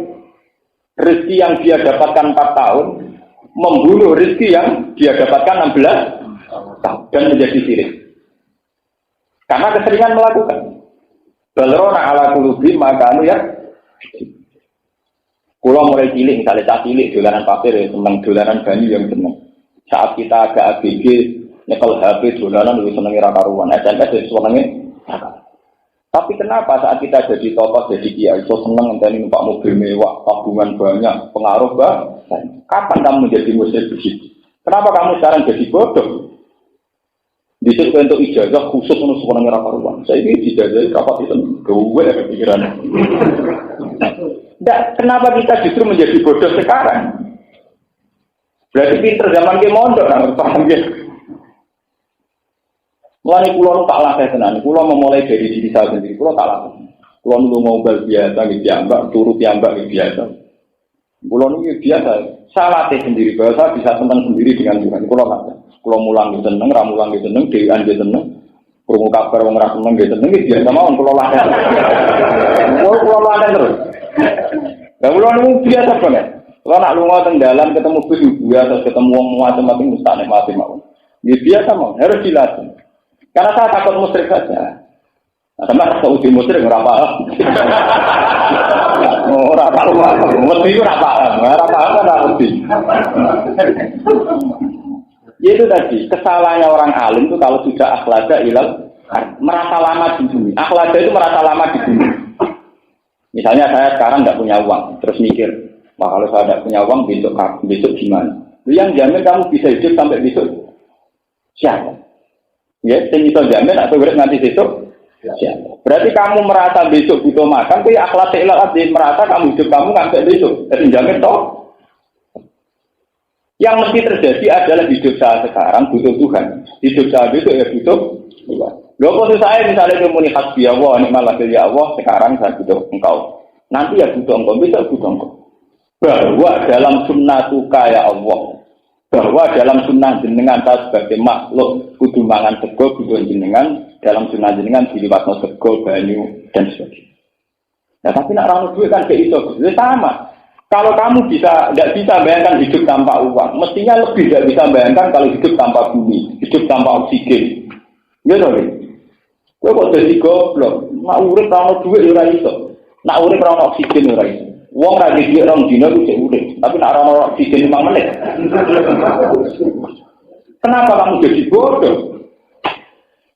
Rezeki yang dia dapatkan 4 tahun membunuh rezeki yang dia dapatkan 16 tahun dan menjadi syirik. Karena keseringan melakukan. Balrona ala qulubi maka ya. Kulo mulai cilik misalnya cah cilik dolanan pasir ya seneng, dolanan banyu yang seneng. Saat kita agak ABG nyekel HP dolanan lebih seneng ra karuan, SMS wis senenge. Tapi kenapa saat kita jadi tokoh, jadi kiai, so seneng ngenteni numpak mobil mewah, tabungan banyak, pengaruh banyak. Kapan kamu menjadi musyrik begitu? Kenapa kamu sekarang jadi bodoh? Disuruh untuk ijazah khusus untuk seneng ra karuan. Saya ini ijazah kapan itu gue pikirannya. Kenapa kita justru menjadi bodoh sekarang? Berarti pinter zaman ke mondok, nggak paham ya? Mulai pulau tak latih tenan, pulau memulai dari diri saya sendiri, pulau tak latih. Pulau nunggu ngobrol biasa, gitu turut diambak biasa. Pulau nunggu biasa, saya latih sendiri, bahwa saya bisa tenang sendiri dengan Tuhan. Pulau latih, pulau mulang gitu seneng, ramulang gitu seneng, dewan gitu seneng, kurung kabar orang ras seneng gitu seneng, biasa mau pulau latih. Pulau latih terus. Nah pulau nunggu biasa banget. Kalau nak lunga tenggalan ketemu bus atau ketemu wong macam-macam mustahil mati mau. Ya biasa mau, harus dilatih. Karena saya takut musyrik saja. Nah, sama takut uji musyrik ora paham. Ora paham, mesti ora paham ora mesti. Itu tadi kesalahannya orang alim itu kalau sudah akhlada ilal merasa lama di bumi. Akhlada itu merasa lama di bumi. Misalnya saya sekarang nggak punya uang, terus mikir, wah kalau saya tidak punya uang besok gimana? Yang jamin kamu bisa hidup sampai besok siapa? Ya, sing iso jamin atau urip nganti besok siapa? Berarti kamu merasa besok butuh makan, kuwi akhlak ilal merasa kamu hidup kamu sampai besok. Jadi jamin toh? Yang mesti terjadi adalah hidup saya sekarang butuh Tuhan. Hidup saya besok ya butuh Tuhan. Loh kok saya misalnya muni hasbi Allah, nikmat lagi ya Allah, sekarang saya butuh engkau. Nanti ya butuh engkau, besok butuh engkau. Bahwa dalam sunnah tuka ya Allah, bahwa dalam sunnah jenengan saya sebagai makhluk kudu mangan sego kudu jenengan, dalam sunnah jenengan diliwatno sego, banyu dan sebagainya. Nah tapi nak rano duit kan kayak itu sama. Kalau kamu tidak bisa bayangkan hidup tanpa uang, mestinya lebih tidak bisa bayangkan kalau hidup tanpa bumi, hidup tanpa oksigen. Ya loh. Kowe kok dadi goblok, nak urip rano duit ora iso. Nak urip rano oksigen ora iso. Wong ra duwe rong dina iki urip, tapi nak rano oksigen 5 menit. Kenapa kamu jadi bodoh?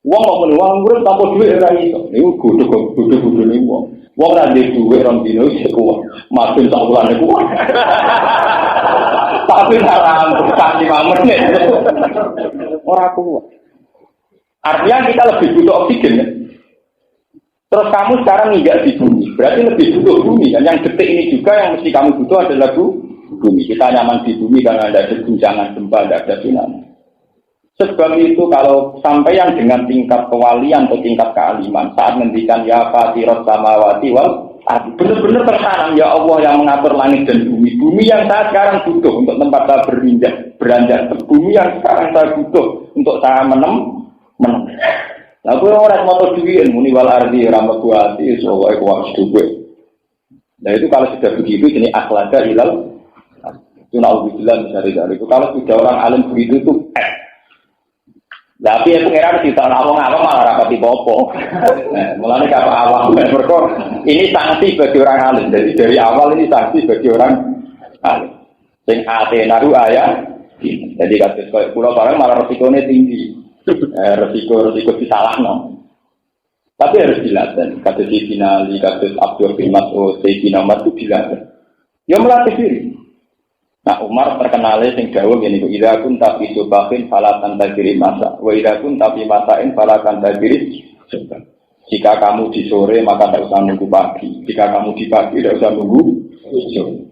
Wong kok muni wong urip tanpa duit ora iso. Niku bodoh-bodoh niku wong. Wong ra duwe rong dina iki kuat. Makin sak bulan niku. Tapi ora sak 5 menit. Ora kuat. Artinya kita lebih butuh oksigen ya. Terus kamu sekarang nggak di bumi, berarti lebih butuh bumi kan. Yang detik ini juga yang mesti kamu butuh adalah bumi. Kita nyaman di bumi karena ada guncangan gempa, ada tsunami. Sebab itu kalau sampai yang dengan tingkat kewalian atau tingkat kealiman saat ngendikan ya fatirus samawati wal benar-benar tertanam ya Allah yang mengatur langit dan bumi. Bumi yang saya sekarang butuh untuk tempat saya beranjak. Bumi yang sekarang saya butuh untuk saya Nah, aku orang motor duit, muni wal ardi ramah buati, soalnya kuat duit. Nah itu kalau sudah begitu, ini akhlada ilal. Itu naudzubillah misalnya itu. Kalau sudah orang alim begitu itu, tapi aku kira kita awang malah rapati popo. Mulanya kata awang, ini sanksi bagi orang alim. Jadi dari awal ini sanksi bagi orang alim. Sing ate naru ayah. Jadi kata pulau barang malah resikonya tinggi. Resiko disalahno. Tapi harus dilatih. Kata si Finali, kata Abdul bin Mas'ud, Sayyidina Umar itu dilatih. Ya melatih diri. Nah Umar terkenalnya sing dawuh ngene iku ida kun tapi subahin falatan tadiri masa. Wa ida kun tapi masain falatan tadiri subah. Jika kamu di sore maka tidak usah nunggu pagi. Jika kamu di pagi tidak usah nunggu sore.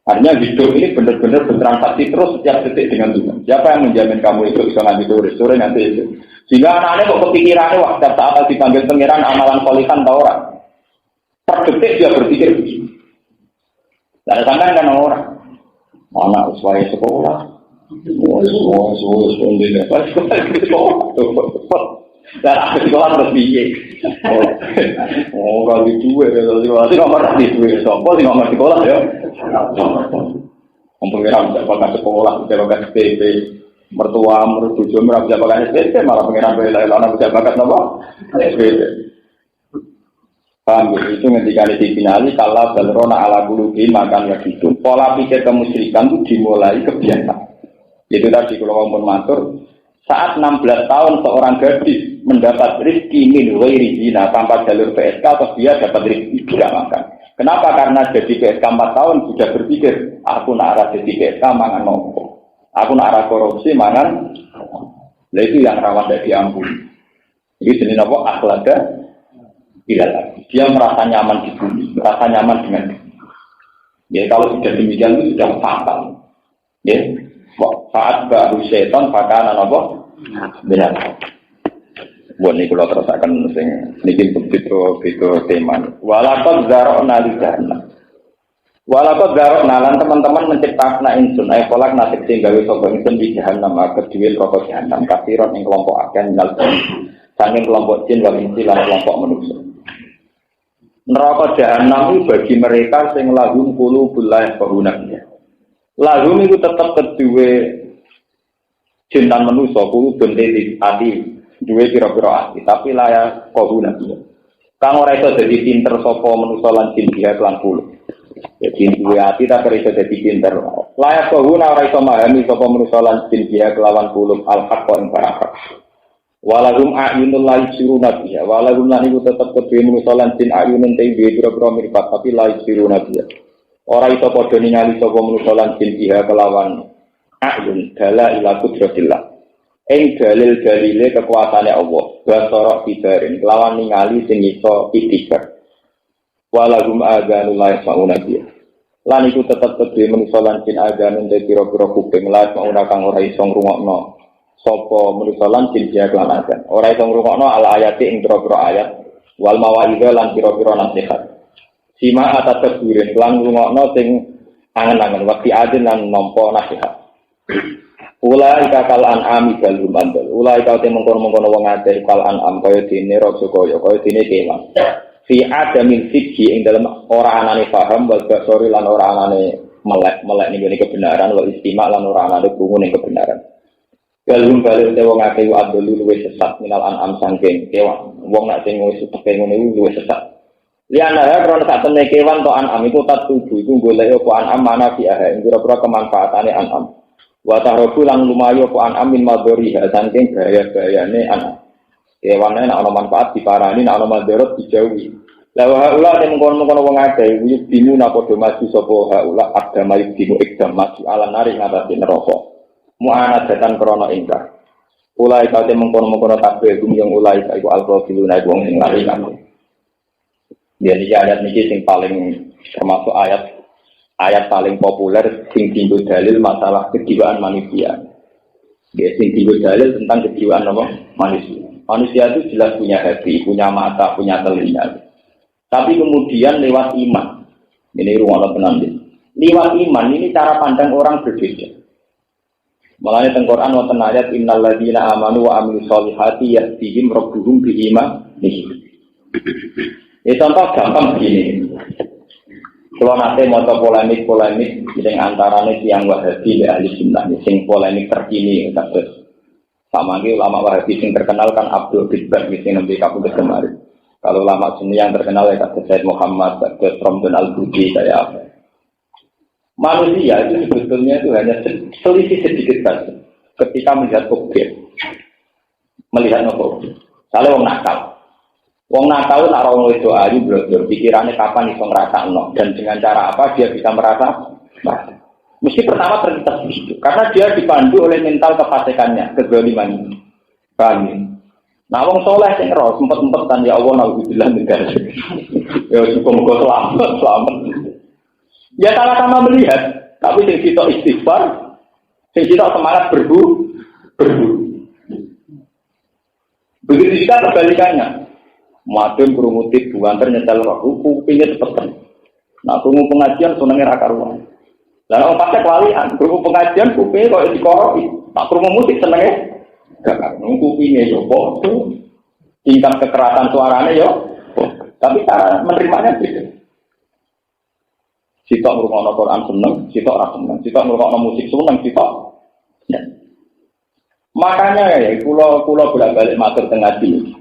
Artinya hidup ini benar-benar bertransaksi terus setiap detik dengan Tuhan. Siapa yang menjamin kamu itu bisa nanti sore nanti itu. Sehingga anak-anak kok kepikirannya waktu saat dipanggil pengiran amalan solihan atau orang. Per detik dia berpikir begini. Tidak ada sangkaan kan orang. Anak usia sekolah. Dan aku sekolah terus biye. Kalau di dua, kalau nomor di dua, sopo di nomor sekolah ya. Pengiran bisa pakai sekolah, bisa pakai SPP, mertua, mertuju, bisa pakai SPP, malah pengiran bela-bela bisa pakai apa? SPP. Paham ya? Itu ketika di finali, kalau balrona ala buluki makan lagi itu, pola pikir kemusyrikan itu dimulai kebiasaan. Itu tadi kalau ngomong matur. Saat 16 tahun seorang gadis mendapat rezeki min ghairi zina tanpa jalur PSK atau dia dapat rezeki tidak makan. Kenapa? Karena jadi PSK 4 tahun sudah berpikir aku nak arah jadi PSK mangan nopo. Aku nak arah korupsi mangan. Nah itu yang rawan dari diampuni. Jadi jenis apa? Akhlada tidak lagi. Dia merasa nyaman di bumi, merasa nyaman dengan bumi. Ya kalau sudah demikian itu sudah fatal. Ya. Saat baru setan pakana apa? Benar. Buat ini kalau terus akan niki begitu tema. Walakot zarokna li jahannam. Walakot zarokna lan teman-teman menciptakan insun. Ayo kolak nasib sing gawe sapa insun di jahannam kedue rokok jahannam. Kasiron ing kelompok akan nal. Saking kelompok jin wal insi lan kelompok manusia. Neraka jahannam itu bagi mereka sing lahum qulubul la yafqahuna. Lahum itu tetap kedue jin dan manusia qulubun di ati. Duwe pira-pira ati, tapi layak kohuna dia. Kang ora iso dadi pinter sapa manusa lan jin dia lan kulo. Jadi duwe ati tak iso dadi pinter. Layak kohuna ora iso memahami sapa manusa lan jin dia kelawan kulo al-haq ing para. Walahum a'yunul la yusiruna biha. Walahum lan iku tetep kedue manusa lan jin a'yunun te duwe pira-pira mripat tapi la yusiruna biha. Ora iso padha ningali sapa manusa lan jin dia kelawan a'yun dala ila qudratillah. Ing dalil-dalile kekuasaane Allah, basara bidarin kelawan ningali sing iso ikhtiar. Walahum aganul la yasmauna biha. Lan iku tetep kedhe manusa lan jin aganun te pira-pira kuping la yasmauna kang ora iso ngrungokno sapa manusa lan jin dia kelan agan. Ora iso ngrungokno al ayati ing pira-pira ayat wal mawaidha lan pira-pira nasihat. Sima atateburin lan ngrungokno sing angen-angen waktu adin lan nampa nasihat. Ulai kakal an'am balum andal. Ulai kau temung kono wong akeh kal an'am kaya dene raja kaya dene kewan. Fi adamil fikhi ing dalem ora anane paham wal basori lan ora anane melek ning kebenaran wal istima lan ora anane krungu ning kebenaran. Balum balung te wong akeh adul luwih sesat minal an'am sangking kewan. Wong nek sing wis teke ngene luwih sesat. Liana krono sak temne kewan to an'am iku tak tuju iku golek apa an'am mana fi ing pira-pira kemanfaatane an'am. Wa tahrobu lan lumayu ku an amin madhariha saking gaya-gayane ana. Kewane nek ana manfaat diparani nek ana madharat dijauhi. La wa haula ten mengkono-mengkono wong akeh wujud bimu napa do maju sapa haula agama bimu ikdam maju ala nari ngatasi neraka. Mu'ana datan krana ingkar. Ulai kate mengkono-mengkono kabeh gumyong ulai iku al-qafiluna wong sing lari kan. Jadi ayat niki sing paling termasuk ayat paling populer sing tinggu dalil masalah kejiwaan manusia. Dia sing tinggu dalil tentang kejiwaan apa? Manusia. Manusia itu jelas punya hati, punya mata, punya telinga. Tapi kemudian lewat iman. Ini ruang penanding. Lewat iman ini cara pandang orang berbeda. Makanya teng Quran wonten ayat innal ladzina amanu wa amilus solihati yahdihim rabbuhum bi imanihim. Ini contoh gampang begini. Kalau nanti mau polemik yang antaranya yang Wahabi dan ahli sunnah, yang polemik terkini, kasus sama lagi ulama Wahabi yang terkenal kan Abdul Bidbar, yang nanti kabut kemarin. Kalau ulama sunni yang terkenal ya kasus Said Muhammad, kasus Romdon Al-Budi, kayak apa? Manusia itu sebetulnya itu hanya selisih sedikit saja. Ketika melihat objek, melihat objek, kalau orang nakal. Wong nakal nak ora itu ayu blodor pikirannya kapan iso ngrasakno dan dengan cara apa dia bisa merasa mesti pertama terlintas begitu karena dia dipandu oleh mental kefasikannya kezaliman kami. Nah wong soleh sing ro sempet-sempetan ya Allah naudzubillah min dzalik. Ya muga selamat. Ya sama-sama melihat tapi sing kita istighfar sing kita semangat berburu. Begitu juga kebalikannya. Madun kerumutik buantar nyetel ruku pinggir seperti. Nah kerungu pengajian senengnya rakar ruang. Lalu orang pakai walian kerungu pengajian kuping kok dikoroi. Nah kerungu musik senengnya gak kupingnya yo bodoh. Tingkat kekerasan suaranya yo. Tapi cara menerimanya beda. Sitok ngrungokno Quran seneng, sitok ora seneng. Sitok ngrungokno musik seneng, sitok. Ya. Makanya ya kula bolak-balik matur teng ngaji.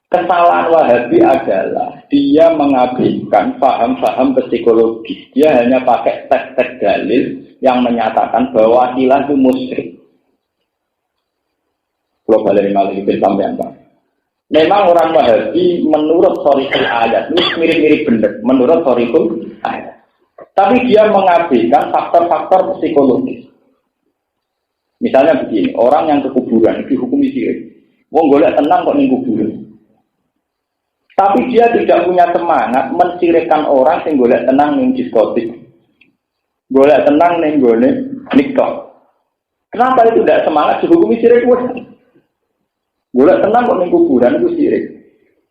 Kesalahan Wahabi adalah dia mengabaikan paham-paham psikologis. Dia hanya pakai tes-tes dalil yang menyatakan bahwa ilah itu musyrik. Kalau balik lagi sampai apa? Memang orang Wahabi menurut sorikul ayat ini mirip-mirip benar. Menurut sorikul ayat. Tapi dia mengabaikan faktor-faktor psikologis. Misalnya begini, orang yang ke kuburan dihukumi sirik. Wong golek tenang kok ning kuburan. Tapi dia tidak punya semangat mensirikkan orang yang golek tenang ning diskotik. Golek tenang ning gone nikah. Kenapa itu tidak semangat dihukumi sirik? Golek tenang kok ning kuburan itu sirik.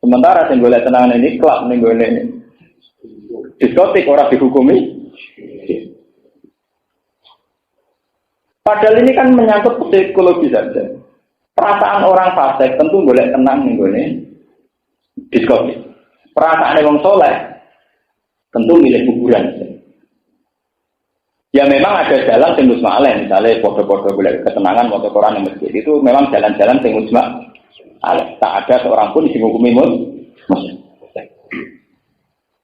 Sementara sing golek tenang ini klub ning gone diskotik ora dihukumi. Padahal ini kan menyangkut psikologi saja. Perasaan orang fasik tentu golek tenang ning gone diskotik. Perasaan wong soleh tentu milih kuburan. Ya memang ada jalan sing musma'aleh, misalnya foto-foto golek ketenangan foto Quran yang masjid itu memang jalan-jalan sing musma'aleh. Tak ada seorang pun sing hukumi muslim.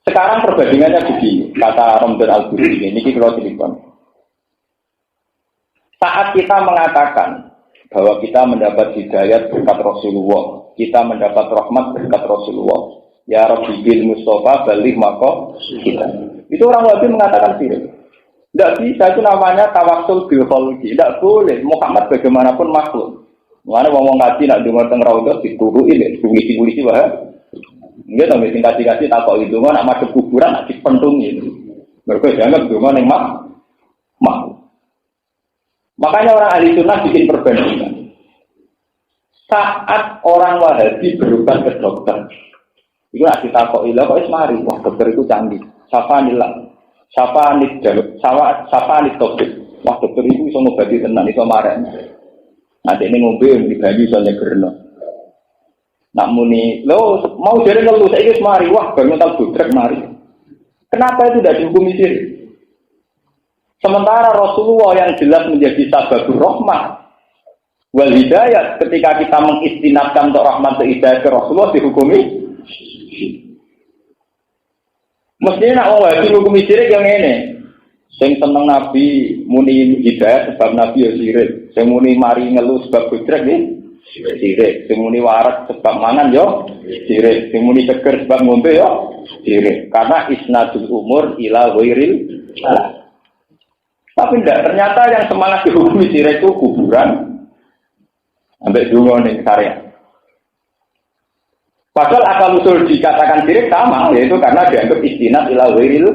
Sekarang perbandingannya begini, kata Romdon Al-Buri ini kalau telepon. Saat kita mengatakan bahwa kita mendapat hidayat berkat Rasulullah, kita mendapat rahmat berkat Rasulullah. Ya Rabbi bil Mustafa balik maka kita. Itu orang Wahabi mengatakan sirik. Tidak bisa, itu namanya tawassul bil khalqi. Tidak boleh. Muhammad bagaimanapun makhluk. Mana ngomong kaji nak dengar teng raudhah dituruki, polisi wah. Enggak tahu mesti kasih takok itu nak madhep kuburan nak dipentungi. Mergo dianggap donga ning makhluk. Makanya orang ahli sunnah bikin perbandingan. Saat orang Wahabi berobat ke dokter, itu nak ditakoki lha kok wis mari, wah dokter itu canggih. Sapa nih topik. Wah dokter itu bisa ngobati tenan, bisa marah. Nanti ini ngombe di baju soalnya gerno. Nak muni, lo mau jadi ngeluh saya itu mari, wah baru tak budrek mari. Kenapa itu tidak dihukumi sirik? Sementara Rasulullah yang jelas menjadi sababur rahmah wal hidayat, ketika kita mengistinadkan untuk rahmat dan hidayat ke Rasulullah dihukumi. Mestinya nak orang Wahabi hukumi sirik yang ini. Sing seneng Nabi muni hidayat sebab Nabi ya sirik. Sing muni mari ngeluh sebab budrek nih sirik. Sing muni waras sebab mangan yo sirik. Sing muni seger sebab ngombe yo sirik. Karena isnadul umur ila ghairil salah. Tapi tidak, ternyata yang semangat dihukumi sirik itu kuburan sampai dungo nih karya. Padahal akal usul dikatakan sirik sama, yaitu karena dianggap istinad ila ghairil.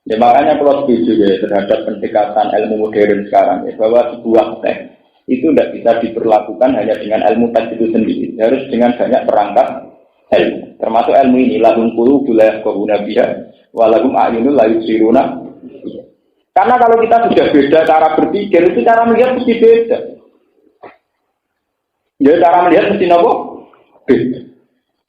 Ya makanya kalau setuju ya terhadap pendekatan ilmu modern sekarang ya, bahwa sebuah teks itu tidak bisa diperlakukan hanya dengan ilmu teks itu sendiri, harus dengan banyak perangkat ilmu. Termasuk ilmu ini lahum qulubun la yafqahuna biha wa lahum a'yunun la yubsiruna. Karena kalau kita sudah beda cara berpikir, itu cara melihat mesti beda. Ya cara melihat mesti nopo? Beda.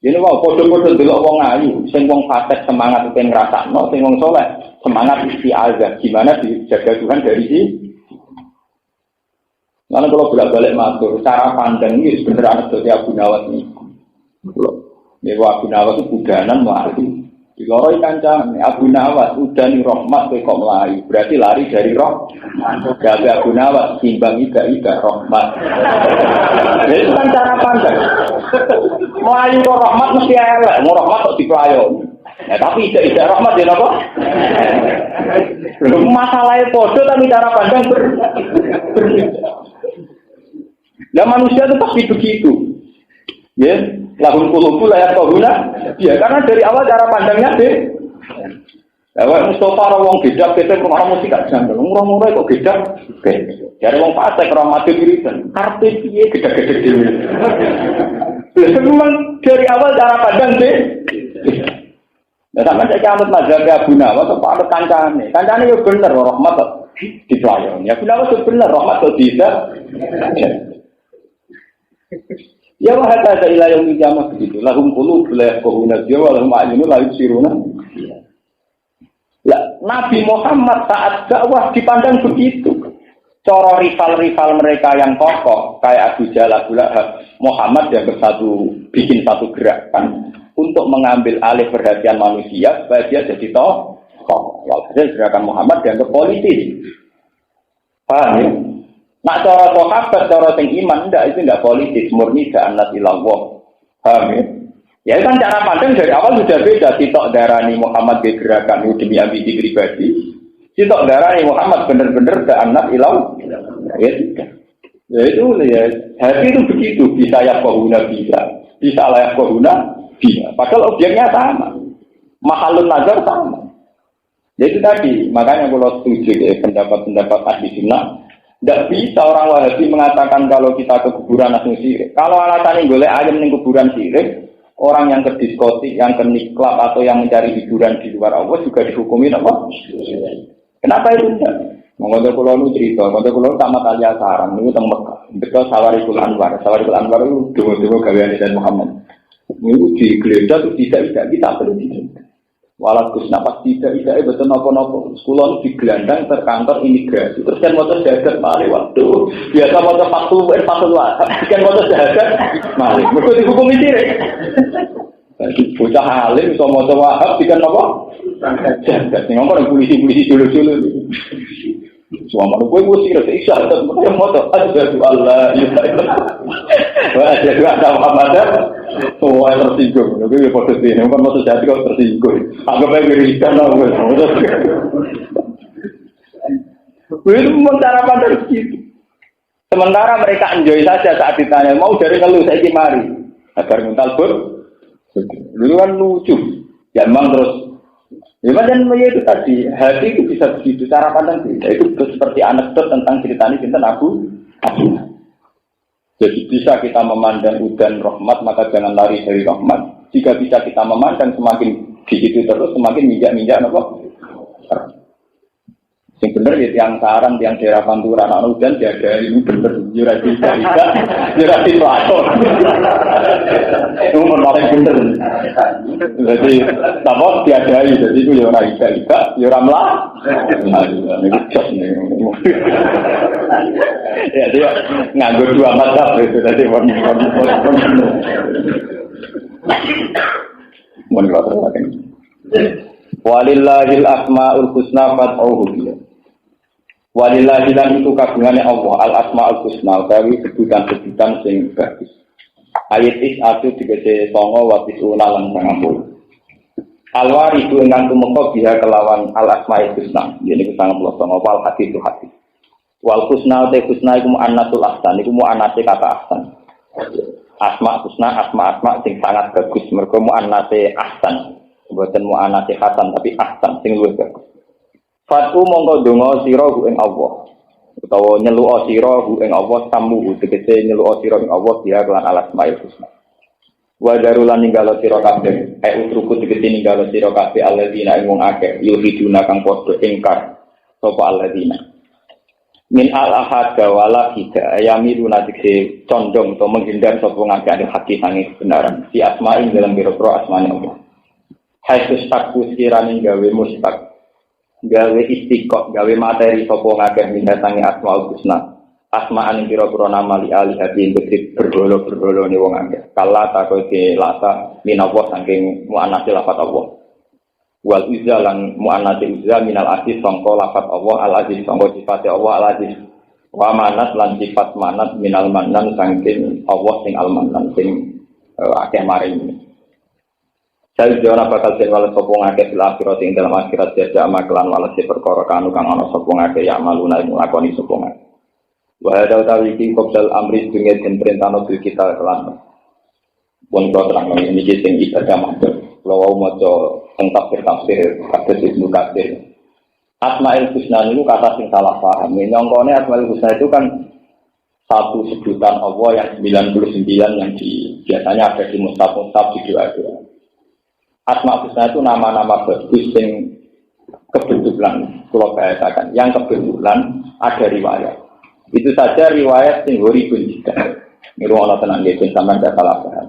Ini mau podo-podo delok wong ayu, sing wong fasik semangat pengen ngrasakno, sing wong saleh semangat isti'adzah. Gimana dijaga Tuhan dari sini? Lalu kalau bolak-balik matur, cara pandang ini sebenarnya ada Abu Nawas ini. Ya Abu Nawas itu budanan melayu. Di loroi kancam Abu Nawas udani rahmat kok melayu, berarti lari dari roh. Jadi Abu Nawas timbang ida rahmat. Jadi itu kan cara pandang. Melayu kok rahmat mesti elek, mau rahmat kok dipelayon. Ya tapi ida rahmat ya apa? Masalahnya podo tapi cara pandang berbeda. Nah manusia itu pasti begitu. Ya, lahum qulubun la yafqahuna. Ya, karena dari awal cara pandangnya deh. Lewat Mustafa wong gedak kete pengarang musik gak janggal. Murah-murah kok gedak. Oke. Dari wong fasik ora mati wiridan. Karepe piye gedak-gedak dhewe. Memang dari awal cara pandang deh. Nah, sama saya anut mazhab Abu Nawas atau anut kancane. Kancane yo bener rahmat kok dipelayon. Ya Abu Nawas yo bener rahmat kok tidak. Ya wahada ila yaumil qiyamah begitu. Lahum qulubun la yafqahuna biha wa lahum a'yunun la yubsiruna. Lah Nabi Muhammad saat dakwah dipandang begitu. Cara rival-rival mereka yang kokoh kayak Abu Jahal, Abu Lahab, Muhammad yang bikin satu gerakan untuk mengambil alih perhatian manusia supaya dia jadi tokoh. Walhasil gerakan Muhammad dianggap politis. Paham ya? Nak cara sahabat, cara sing iman itu enggak politis, murni da'anat ilallah. Paham ya? Ya kan cara pandang dari awal sudah beda. Sitok darani Muhammad bergerakan demi ambisi pribadi. Sitok darani Muhammad benar-benar da'anat ilallah. Ya tidak. Ya itu ya, hati itu begitu. Bisa yafqahuna bisa la yafqahuna bisa. Padahal objeknya sama. Mahalun nazar sama. Jadi tadi, makanya kalau setuju ya, pendapat-pendapat ahli sunnah, tidak bisa orang Wahabi mengatakan kalau kita ke kuburan langsung sirik. Kalau alasannya boleh ayam di kuburan sirik, orang yang ke diskotik, yang ke niklab atau yang mencari hiburan di luar Allah juga dihukumin apa? Kenapa itu tidak? Mengapa kalau lu cerita, mengapa kalau sama Talia Sarang itu tentang Mekah, betul Sawarikul Anwar itu dua gawean dan Muhammad. Itu digeledah itu tidak kita perlu tidak. Walau Gusna pas tidak betul nopo sekolah di gelandang terkantor imigrasi terus kan motor jagat malih waktu biasa motor faktu lah kan motor jagat malih mereka dihukum sirik bocah alim so motor wahab dikan nopo jagat ngomong polisi dulu semua malu gue sirik isya atau motor ada Allah wah ada dua Muhammad semua tersinggung, tapi foto ini bukan maksud saya kau tersinggung. Anggap aja berikan lah, itu cara pandang gitu. Sementara mereka enjoy saja saat ditanya mau dari kalau saya mari, agar mental pun, dulu kan lucu, ya memang terus. Ya macam itu tadi, hati itu bisa begitu cara pandang kita. Itu seperti anekdot tentang ceritanya tentang Abu. Jadi bisa kita memandang udan rahmat, maka jangan lari dari rahmat. Jika bisa kita memandang semakin di situ terus, semakin minjak apa? Yang benar ya tiang Sarang, tiang daerah Pantura, anak udan jaga ini benar jurasi pelakon. Itu menarik benar. Jadi apa diadai, jadi itu ya orang iba, ya orang melah. Ini cos nih. Ya dia nganggur dua mata itu tadi walillahil asmaul husna fad'uhu biha. Walillahil itu kagungane Allah al asmaul husna utawi sebutan-sebutan sing bagus. Ayat itu digese 9 wa 9 lan 90. Alwaridu ingkang tumeka biha kelawan al asmaul husna. Yen iku 99 wal hadis itu hadis. Wal husna te husna iku mu'annatul ahsan iku mu'annate kata ahsan. Asma husna asma sing sangat bagus mergo mu'annate ahsan. Mboten mu'annate hasan tapi ahsan sing luwih bagus. Fatu mongko donga sira ing Allah. Utawa nyeluk sira ing Allah tamu tegese nyeluk sira ing Allah dia kelan al asmaul husna. Wa darulan ninggalo sira kabeh utruku tegese ninggalo sira kabeh alladzina ing wong akeh yuhiduna kang padha ingkar sapa alladzina min al-ahad wala hida yamiru nadikse condong atau menghindar sapa ngake ada hati sange kebenaran si asma'in dalam biro-biro asmane Allah hai takku sekirane gawe mustaq gawe istiqoh gawe materi sapa ngake minta sange asmaul husna asma'an biro-biro nama li ali hati bergolo-bergolo ni wong akeh kala takoke lata minallah saking muannats lafat Allah wal izza lan muannats izza minal aziz sangka lafat Allah al aziz sangka sifat Allah al aziz wa manat lan sifat manat minal manan saking Allah sing al manan sing akeh maring Jadi jana bakal sewala sopong akeh fil akhirat ing dalam akhirat jaja maklan walase perkara kanu kang ana sopong akeh ya maluna ing lakoni sopong akeh wa hada utawi iki qabdal amri dunya den perintahno bil kita kelan pun terang ini sing ibadah matur lawa maca teng tafsir kados Ibnu Katsir Asmaul Husna itu kata sing salah paham nyongkone Asmaul Husna itu kan satu sebutan Allah yang 99 yang biasanya ada di mushaf-mushaf di doa-doa. Asmaul Husna itu nama-nama bagus yang kebetulan kalau bahasakan yang kebetulan ada riwayat. Itu saja riwayat sing horibun juga. Niru ana tenan nggih sampeyan tidak salah paham.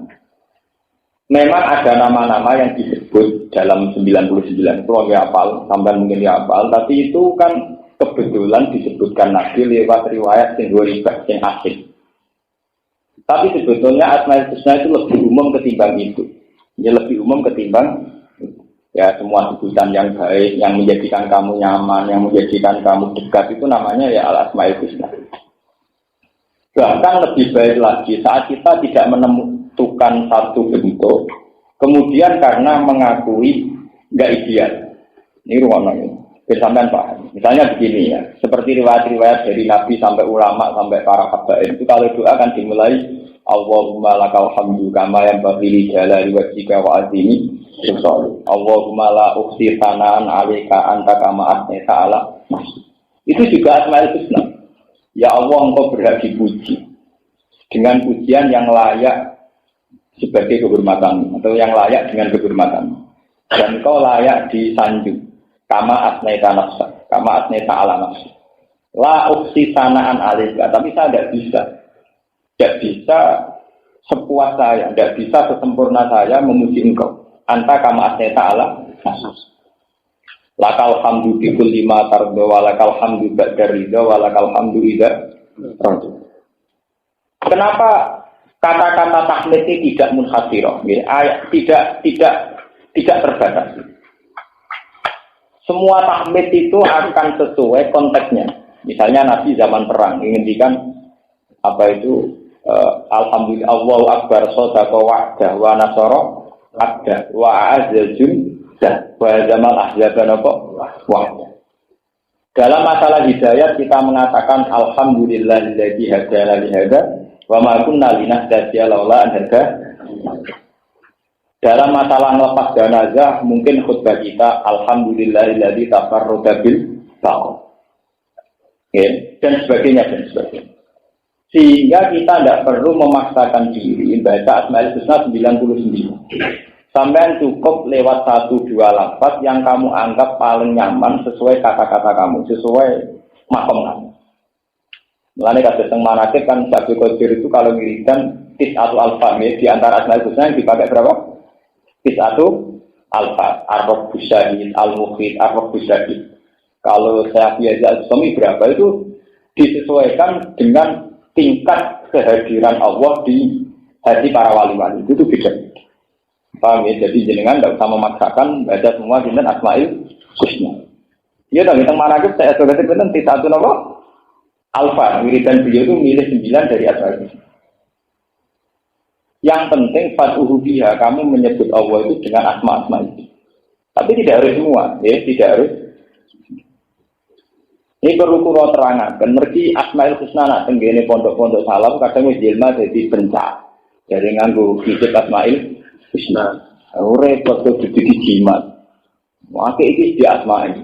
Memang ada nama-nama yang disebut dalam 99 kalau nggak hafal, sampai mungkin nggak hafal, tapi itu kan kebetulan disebutkan Nabi lewat riwayat yang ribet, yang asing. Tapi sebetulnya Asmaul Husna itu lebih umum ketimbang itu. Ya lebih umum ketimbang ya semua sebutan yang baik, yang menjadikan kamu nyaman, yang menjadikan kamu dekat itu namanya ya Al-Asmaul Husna. Bahkan lebih baik lagi saat kita tidak menentukan satu bentuk, kemudian karena mengakui nggak ideal. Ini ruangnya. Bersamaan paham. Misalnya begini ya, seperti riwayat-riwayat dari Nabi sampai ulama sampai para habaib itu kalau doa kan dimulai Allahumma lakal hamdu kama yanbaghi li jalali wajhika wa azimi sultanik. Allahumma la ukhsi sanaan 'alaika anta kama asnaita ala nafsi. Itu juga Asmaul Husna. Ya Allah, Engkau berhak dipuji dengan pujian yang layak sebagai kehormatan atau yang layak dengan kehormatan. Dan Engkau layak disanjung. Kama asnaita nafsa, kama asnaita ala nafsi. La uksi sanaan alika, tapi saya tidak bisa sepuas saya, tidak bisa sesempurna saya memuji engkau. Anta kama asnaita ala nafsi. Lakal hamdu bikul lima tardo, walakal hamdu ba'da ridha, walakal hamdu idha radu. Kenapa kata-kata tahmid ini tidak munhasirah, tidak terbatas? Semua tahmid itu akan sesuai konteksnya. Misalnya Nabi zaman perang menghentikan apa itu alhamdulillah Allahu akbar sadaqa wa'dah wa nasara abda wa a'azza jundah wa zamal ahzabana wa'dah. Dalam masalah hidayat kita mengatakan alhamdulillahilladzi hadana li hada wa ma kunna linahtadiya laula an hadana. Dalam masalah ngelepas jenazah mungkin khutbah kita alhamdulillahilladzi tafarrada bil taqwa. Dan sebagainya. Sehingga kita tidak perlu memaksakan diri baca Asmaul Husna 99. Sampai cukup lewat 1-2 lafaz yang kamu anggap paling nyaman sesuai kata-kata kamu, sesuai makom kamu. Mulane kados teng manakib kan Syekh Qadir itu kalau ngirimkan tis'atu alfamid di antara Asmaul Husna yang dipakai berapa? Tis'atu alfa, ar-rabb syahid, al-mukhid, ar-rabb syahid. Kalau saya biasa suami berapa itu disesuaikan dengan tingkat kehadiran Allah di hati para wali-wali. Itu beda. Paham ya? Jadi jenengan tidak usah memaksakan baca semua dinten Asmaul Husna. Iya dong, teng manakib saya sudah sebutkan tis'atu apa? Alfa, wiridan beliau itu milih 9 dari Asmaul Husna. Yang penting fatuhu biha, kamu menyebut Allah itu dengan asma-asma itu. Tapi tidak harus semua, ya, tidak harus. Ini perlu kula terangkan, mergi Asmaul Husna nak tenggene pondok-pondok salaf kadang wis jelma dadi bencak. Dari nganggo hijab Asmaul Husna. Ora repot dadi jimat. Maka iki di asma iki.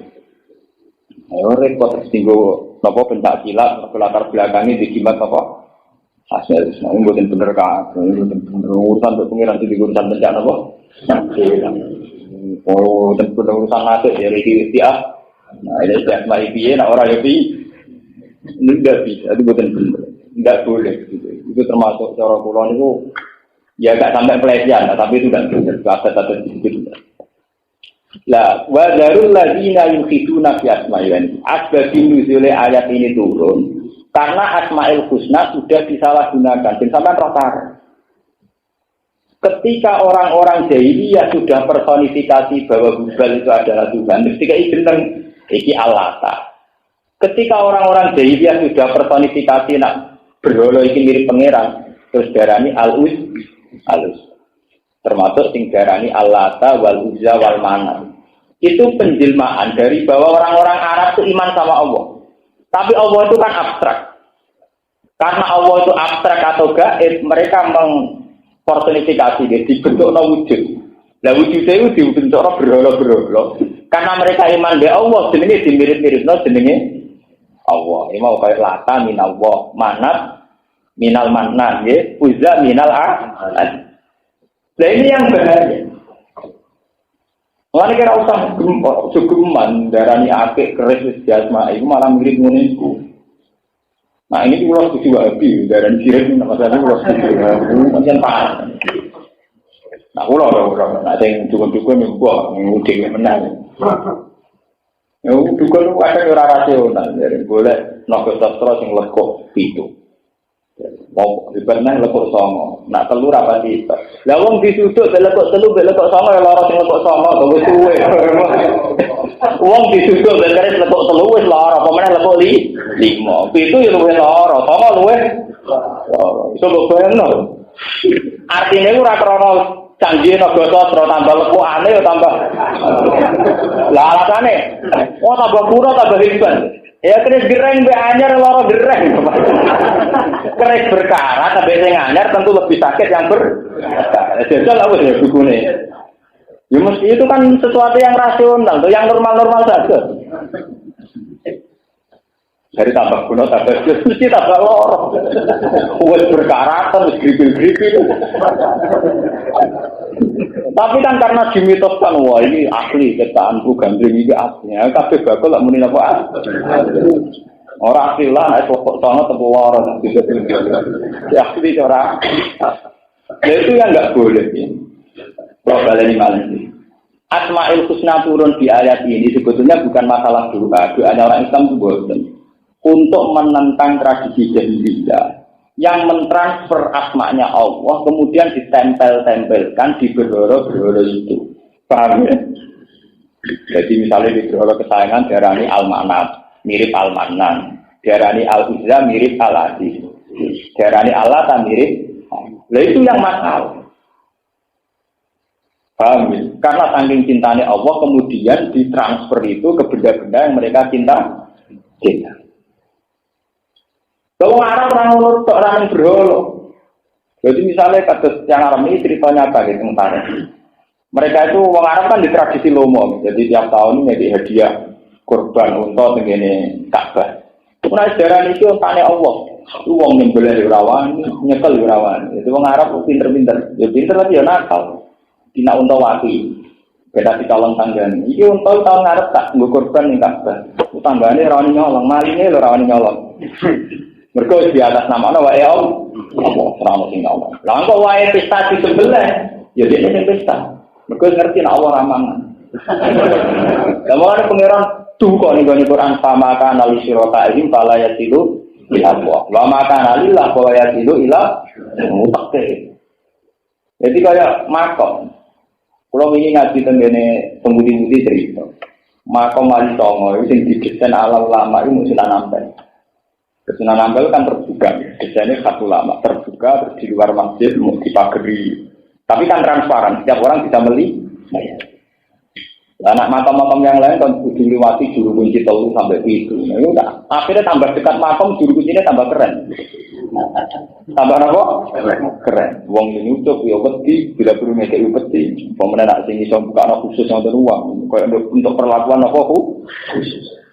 Ora repot singgo napa bencak silat latar belakangnya di jimat apa? Asmaul Husna ini bukan bener kan, ini bener urusan untuk pengiran di urusan bencana kok. Oh, tentu urusan mati dari istiah. Nah, ini sudah maipiye, nah orang itu tidak bisa, itu bukan bener, tidak boleh. Gitu. Itu termasuk cara kulon itu, ya nggak sampai pelecehan, tapi itu tidak benar. Kata-kata itu. Lah, wajarul ladina yukhiduna fi asma'il. Asbabun nuzul ayat ini turun. Karena Asmaul Husna sudah disalahgunakan, dan sampai rotar. Ketika orang-orang jahiliyah sudah personifikasi bahwa Hubal itu adalah Tuhan, ketika iki Allata. Ketika orang-orang jahiliyah sudah personifikasi nak berhala iki mirip pangeran, terus darani Al-Uz, termasuk sing darani Allata wal Uzza wal Manat. Itu penjelmaan dari bahwa orang-orang Arab itu iman sama Allah. Tapi Allah itu kan abstrak. Karena Allah itu abstrak atau gaib, mereka mengpersonifikasi dia, dibentuknya wujud. Nah wujudnya itu dibentuknya berhala-berhala. Karena mereka iman di Allah, jenenge dimirip-miripno jenenge Allah. Ini mau kayak Lata minallah, Manat minal Mannan, ya, Uzza minal Ahad. Nah ini yang bahaya. Mulane kira usah sugeman darani apik keris jasma iku malah mirip ngono iku. Nah ini kula setuju Wahabi darani sirik masalah kula setuju. Pancen parah. Nah kula ora sing dukun-dukun mbok ngudi menang. Ya dukun kadang ora rasional, jadi golek naga sastra sing lekuk pitu. Mau dipernah lekuk songo, nak telur apa sih? Lah wong disudut lekuk telu, lekuk songo ya lara sing lekuk songo, wis suwe. Wong disudut beres lekuk telu wis lara, apa meneh lekuk 5. Pitu ya luwih lara, songo luwih lara. Iso mbok bayangno. Artine ora krana canggih naga sastra tambah lekukane ya tambah. Lah alasane, oh tambah pura tambah hebat. Ya keris gereng mbek anyar lara gereng. Keris berkarat sampai sing anyar tentu lebih sakit yang jajal apa ya bukune. Ya mesti itu kan sesuatu yang rasional, tuh yang normal-normal saja. Dari tambah kuno tambah mesti tambah loro. Wes berkarat terus gripil-gripil. Tapi kan karena dimitoskan wah ini asli cetakanku gandring iki asli. Kabeh bakal lak muni apa? Ora asli lah nek kok sono tempo loro. Ya asli ora. Itu yang enggak boleh. Baleni malah. Asmaul Husna turun di ayat ini sebetulnya bukan masalah doa. Doanya orang Islam itu boten. Untuk menentang tradisi jahiliyah yang mentransfer asmanya Allah kemudian ditempel-tempelkan di berhoro-berhoro itu. Paham ya? Jadi misalnya di berhoro kesayangan diarani Al-Manat, mirip Al-Manan. Diarani Al-Uzza, mirip Al-Aziz. Diarani Allah, mirip. Nah itu yang masalah. Paham ya? Karena saking cintanya Allah kemudian ditransfer itu ke benda-benda yang mereka cinta. Kalau Arab orang urut tok orang berholo. Jadi misalnya kasus yang Arab ini ceritanya apa gitu tentang mereka itu orang Arab kan di tradisi lomo. Jadi tiap tahun jadi hadiah kurban untuk begini Ka'bah. Nah sejarah ini tanya Allah. Itu wong nyembelih rawan, nyekel rawan. Jadi orang Arab pinter-pinter. Ya pinter lagi ya nakal. Tidak untuk wakil. Beda di calon tanggaan. Ini untuk tahun Arab tak nggo kurban ning Ka'bah. Tanggane rawani nyolong, maline lho rawani nyolong. Mergo di atas nama ana wae Allah. Allah sing Allah. Lah kok wae pesta di sebelah, ya dia sing pesta. Mergo ngerti nek Allah ramangan. Lah mulane pangeran tuh kok ning Quran sama kan alisyraka ihim fala yatilu ila Allah. Wa ma kana lillah wa yatilu ila mutaqqi. Jadi kayak makom. Kalau ini ngaji tentang pembudi-budi cerita. Makom wali songo itu yang didesain ala ulama itu Sunan Ampel. Sunan Ampel kan terbuka, desainnya satu lama terbuka terus di luar masjid di pageri. Tapi kan transparan, setiap orang bisa melihat. Anak makam-makam yang lain kan dilewati juru kunci telu sampai itu. Nah, itu enggak. Akhirnya tambah dekat makam juru kuncinya tambah keren. Tambah apa? Keren. Wong ini ucap ya wedi, bila perlu ngekek wedi. Pemenang nak sing iso buka ana khusus yang teruang. Kayak untuk perlakuan apa khusus.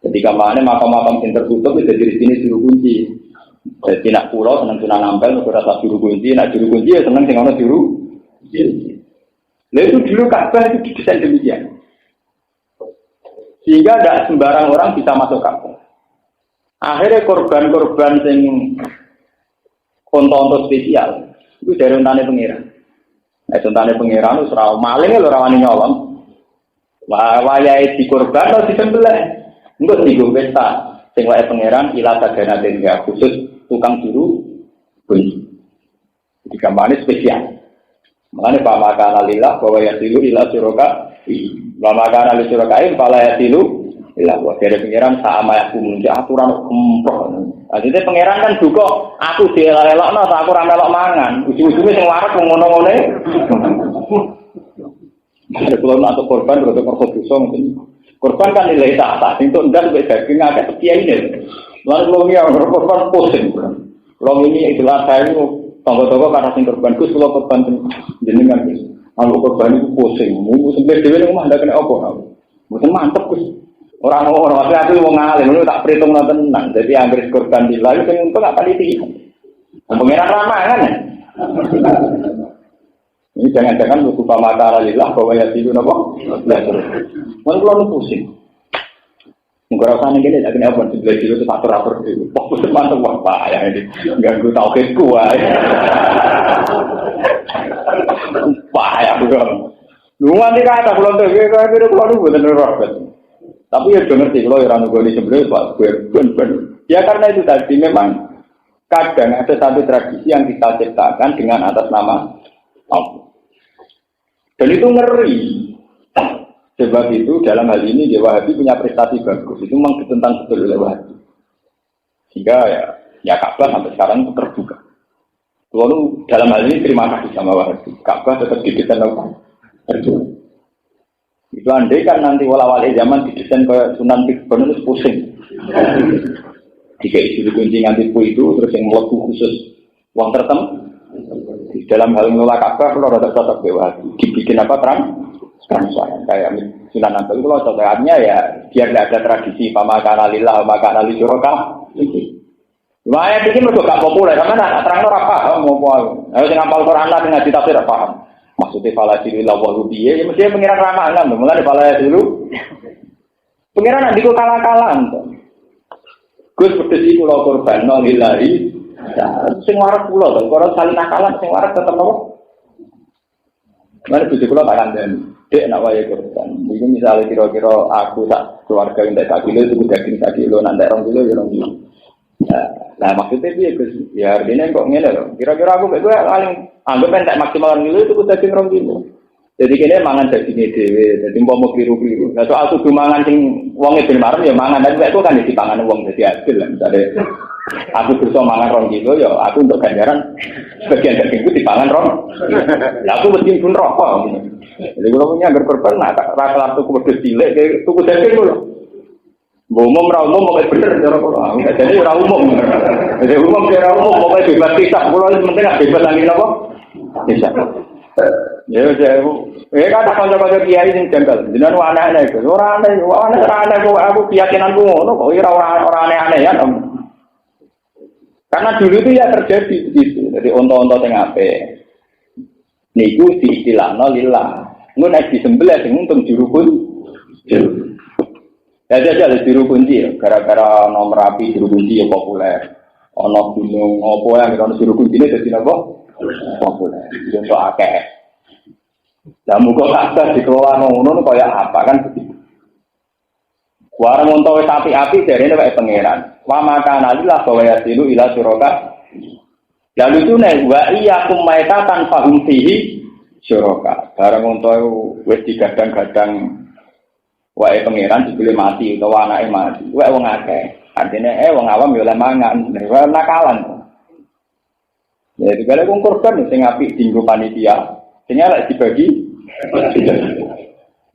Ketika mana makam-makam yang tertutup itu jadi sini juru kunci. Jadi nak pulau senang Sunan Ampel, nak rasa juru kunci, nak juru kunci ya senang sing ana juru. Lalu dulu Ka'bah itu didesain demikian. Sehingga tidak sembarang orang bisa masuk Ka'bah. Akhirnya korban-korban yang konto-konto spesial itu dari untane pengiran. Nah, untane pengiran itu serau malingnya lho rawani nyolong. Wayai di korban atau di sembelih. Enggak di pesta. Sing wae pengiran ila sagana tengah khusus tukang juru kunci. Jadi gambarnya spesial. Makanya Pak Makana lillah bahwa yasilu ila suraka Pak Makana li surakain pala yasilu ila bahwa dari pengeran sama aku muncul aturan kemprok. Jadi pengeran kan juga aku dielak-elak aku ramelok mangan ujung-ujungnya yang warak ngono-ngono ada kalau untuk korban berarti korban mungkin korban kan nilai tak itu enggak sebagai daging agak setia ini lalu kalau ini korban pusing kalau ini itulah saya tonggo-tonggo karena sing korban Gus kula korban jenengan Gus. Aku korban iku pusing. Mu sampe dhewe ning omah ndak kena apa. Mboten mantep Gus. Ora ono aku wong alim ngono tak perhitungno tenan. Dadi anggere korban dilai sing untung gak paliti. Pengeran ramah kan. Ini jangan-jangan lupa mata lillah bahwa ya tidur napa? Lah terus. Mun kula pusing. Enggak rasanya gini, tak kena apa sebelah itu atur-atur itu. Fokus mantap wah ya ini ganggu tauhidku wah. Wah ya bukan. Lu nanti kata belum tuh, kayak gitu kalau bener robot. Tapi ya dengar sih kalau orang nugoni sebenarnya pak ben. Ya karena itu tadi memang kadang ada satu tradisi yang kita ciptakan dengan atas nama Allah. Dan itu ngeri. Sebab itu dalam hal ini Dewa Wahabi punya prestasi bagus. Itu memang ditentang betul oleh Wahabi. Sehingga ya Ka'bah sampai sekarang itu terbuka. Lalu dalam hal ini terima kasih sama Wahabi. Ka'bah tetap didesain apa? Itu andai kan nanti wala-wali zaman didesain ke Sunan Tikbon itu pusing. Jika isi kunci nganti itu terus yang melebu khusus uang tertentu. Dalam hal mengelola Ka'bah kalau ada cocok Wahabi. Dibikin apa transparan kayak Sunan Ampel itu kalau cocoknya ya biar tidak ada tradisi pamakan alillah, pamakan alisyuraka. Lumayan ini mereka gak populer, karena nak terang orang paham mau paham. Harus ngapal Quran lah dengan tafsir paham. Maksudnya falasilu lawal rubiye, ya mesti pengiran ramalan, mulai falasilu. Pengiran nanti kok kalah-kalahan. Gus pedes iku lho korban lillahi. Sing waras kula to, kalau saling nakalan sing waras tetep nopo? Mane bojo kula tak kandhani. Dek nak wayahe korban. Iki misale kira-kira aku tak keluarga entek sak kilo itu daging sak kilo, nanti 2 kilo ya 2 kilo. Nah maksudnya dia ya artinya kok ngene loh. Kira-kira aku gue paling anggap entek maksimal kilo itu daging 2 kilo. Jadi kene mangan dagingnya dhewe, dadi mau keliru-keliru. Lah soal kudu mangan sing wonge ben marem ya mangan, tapi kok kan dipangan wong dadi adil lah. Misale aku bisa mangan 2 kilo ya aku untuk ganjaran sebagian dagingku dipangan 2. Lah aku mesti pun rokok. Jadi kalau punya berkorban nak rasa tuku wedhus cilik tuku daging lho. Umum ra umum pokoke bener cara kula. Jadi ora umum. Jadi umum ora umum pokoke bebas pisah. Kula penting bebas angin apa? Pisah. Ya kata kanca-kanca kiai sing janggal. Jenengan aneh-aneh iku. Ora aneh kok aku keyakinanku ngono kok ora aneh-aneh ya. Karena dulu itu ya terjadi begitu. Jadi onto-onto sing apik. Niku diistilahno lillah. Engko nek disembelih sing untung jurukun. Ya ada juru kunci ya, gara-gara nomor api juru kunci ya populer. Ono gunung opo yang ono juru kunci ini jadi apa? Populer. Contoh akeh. Lah muga kabeh dikelola ngono kaya apa kan begitu. Warung untuk api-api jarene wae pangeran. Wa makana lillah wa yasilu ila suraka. Lalu itu nek wa iyyakum maitatan fahum fihi suraka. Barang untuk wis digadang-gadang wae pangeran dibeli mati utawa anake mati. Wae wong akeh. Artine wong awam yo oleh mangan, nakalan. Ya digale wong korban sing apik dienggo panitia. Sing elek dibagi.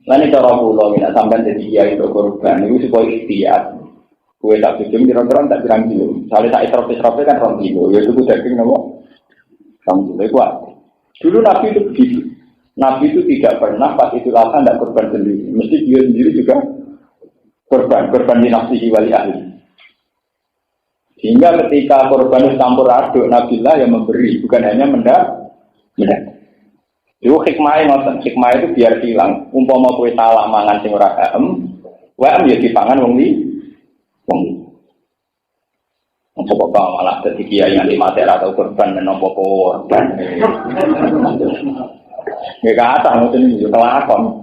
Lan cara kula nek sampean dadi kiai kok korban niku supaya ikhtiar. Kowe tak bojo kira-kira tak pirang kilo. Sale tak isrop-isrope kan 2 kilo. Ya cukup daging nopo? 2 kilo iku. Dulu Nabi itu begitu. Nabi itu tidak pernah pas itu lahan tidak korban sendiri. Mesti dia sendiri juga korban di nafsihi wali ahli. Sehingga ketika korban campur aduk, Nabilah yang memberi, bukan hanya mendak. Itu hikmahnya, hikmah itu biar hilang. Umpama kowe salah mangan sing ora wae ya dipangan wong li. Coba malah dadi kiai nganti mati atau korban menompo korban. Nggak kata, mungkin juga kelakon.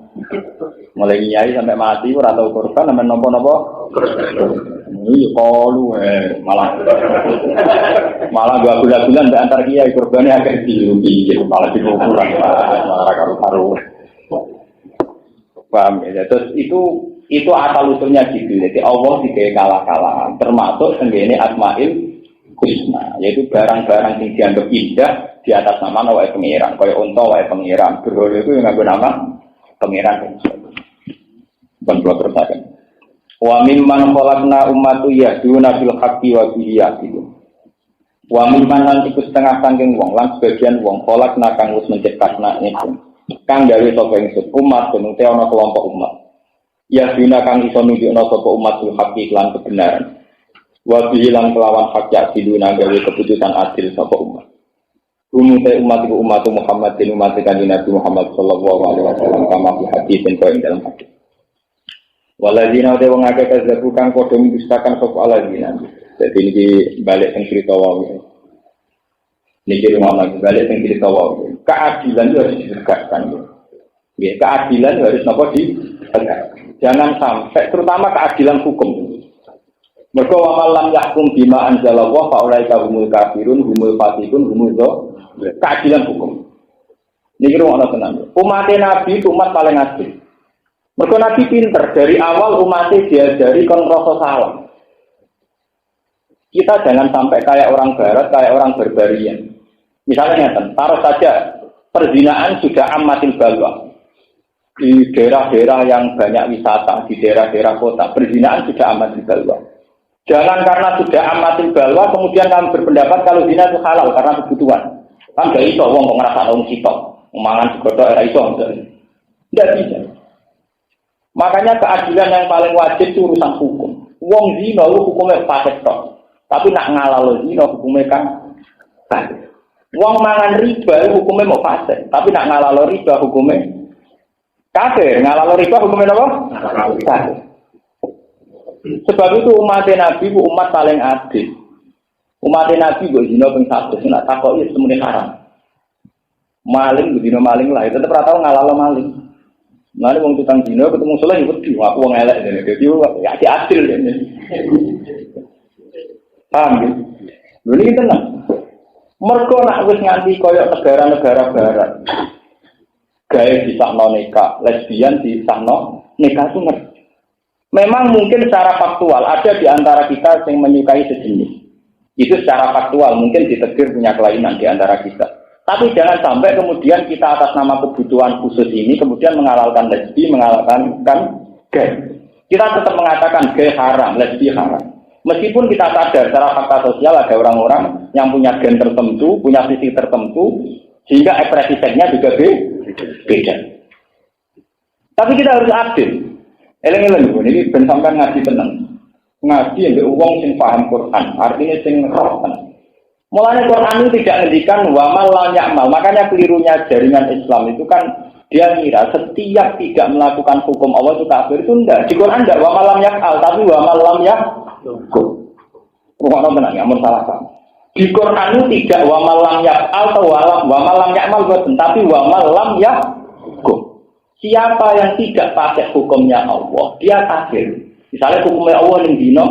Mulai nyai sampai mati, ora tau korban, sampai nopo-nopo. Ini kalu, malah 2 bulan di antar kiai korbannya agak dilupi, malah dikurang, malah karu-karu. Paham ya? Terus itu asal usulnya gitu. Jadi Allah tidak kalah-kalahan, termasuk sendiri Asmaul Husna, yaitu barang-barang yang dianggap indah di atas nama wae pengiran, kaya unta wae pengiran, berhala itu yang nganggo nama pengiran. Bukan keluar tersakan. Wa mimman khalaqna ummatu yahduna fil haqqi wa bihi yahdun. Wa mimman lan iku setengah saking wong lan sebagian wong khalaqna kang wis menciptakna ingsun. Kang gawe sapa ingsun umat benute ana kelompok umat. Yahduna kang iso nunjukna sapa umat fil haqqi lan kebenaran. Wa bihi lan kelawan hak yahduna gawe keputusan adil sapa umat. Umumnya umat itu umat Muhammad dan umat Nabi Muhammad sallallahu alaihi wasallam kama fi hadis yang dalam hadis. Waladina udah mengakai kezabukan kodong dustakan sop aladina. Jadi ini balik yang cerita wawi. Ini rumah lagi balik yang cerita wawi. Keadilan itu harus ditegakkan. Ya, keadilan itu harus nopo ditegakkan. Jangan sampai, terutama keadilan hukum. Mereka wamalam yahkum bima anzalallah faulaika humul kafirun humul fatikun humul keadilan hukum. Ini rumah tenang. Umat Nabi itu umat paling adil. Mereka Nabi pinter, dari awal umatnya diajari kon rasa salah. Kita jangan sampai kayak orang barat, kayak orang barbarian. Misalnya, taruh saja perzinaan sudah amatil balwa. Di daerah-daerah yang banyak wisata, di daerah-daerah kota, perzinaan sudah amatil balwa. Jangan karena sudah amatil balwa, kemudian kamu berpendapat kalau zina itu halal karena kebutuhan. Kan gak iso, wong kok ngerasa orang sitok. Mangan segodok era iso. Tidak bisa. Makanya keadilan yang paling wajib itu urusan hukum. Wong zina itu hukumnya fasik tok. Tapi nak ngalalo zina hukumnya kan fasik. Wong mangan riba hukumnya mau fasik. Tapi nak ngalalo riba hukumnya kafir. Ngalalo riba hukumnya apa? Kafir. Sebab itu umat Nabi itu umat paling adil. Umat Nabi itu zina ping 100 nak takoki semuanya haram. Maling zina maling lah, tetep ora tau ngalalo maling. Mane wong tukang zina ketemu saleh wedi aku wong elek dene. Dadi ya adil dene. Paham ya? Lha iki tenan. Mergo nak wis nganti koyo negara-negara barat. Gawe disakno nikah, lesbian disakno nikah itu ngerti. Memang mungkin secara faktual ada di antara kita yang menyukai sejenis. Itu secara faktual mungkin ditegur punya kelainan di antara kita. Tapi jangan sampai kemudian kita atas nama kebutuhan khusus ini kemudian menghalalkan lesbi, menghalalkan gay. Kita tetap mengatakan gay haram, lesbi haram. Meskipun kita sadar secara fakta sosial ada orang-orang yang punya gen tertentu, punya fisik tertentu, sehingga ekspresi seksnya juga beda. Tapi kita harus adil. Eleng-eleng ini ben sampean ngaji tenang. Ngaji yang wong sing paham Quran, artinya sing roh tenan. Mulanya Quran itu tidak ngendikan wa mal lam ya'mal. Makanya kelirunya jaringan Islam itu kan dia kira setiap tidak melakukan hukum Allah itu kafir. Itu enggak. Di Quran enggak wa mal lam ya'mal, tapi wa mal lam ya'qul. Rumakno tenan ya mun salah paham. Di Quran itu tidak wa mal lam ya'mal atau wa mal lam ya'mal boten, tapi wa mal lam ya'qul. Siapa yang tidak pakai hukumnya Allah, dia kafir. Misalnya hukumnya Allah yang dino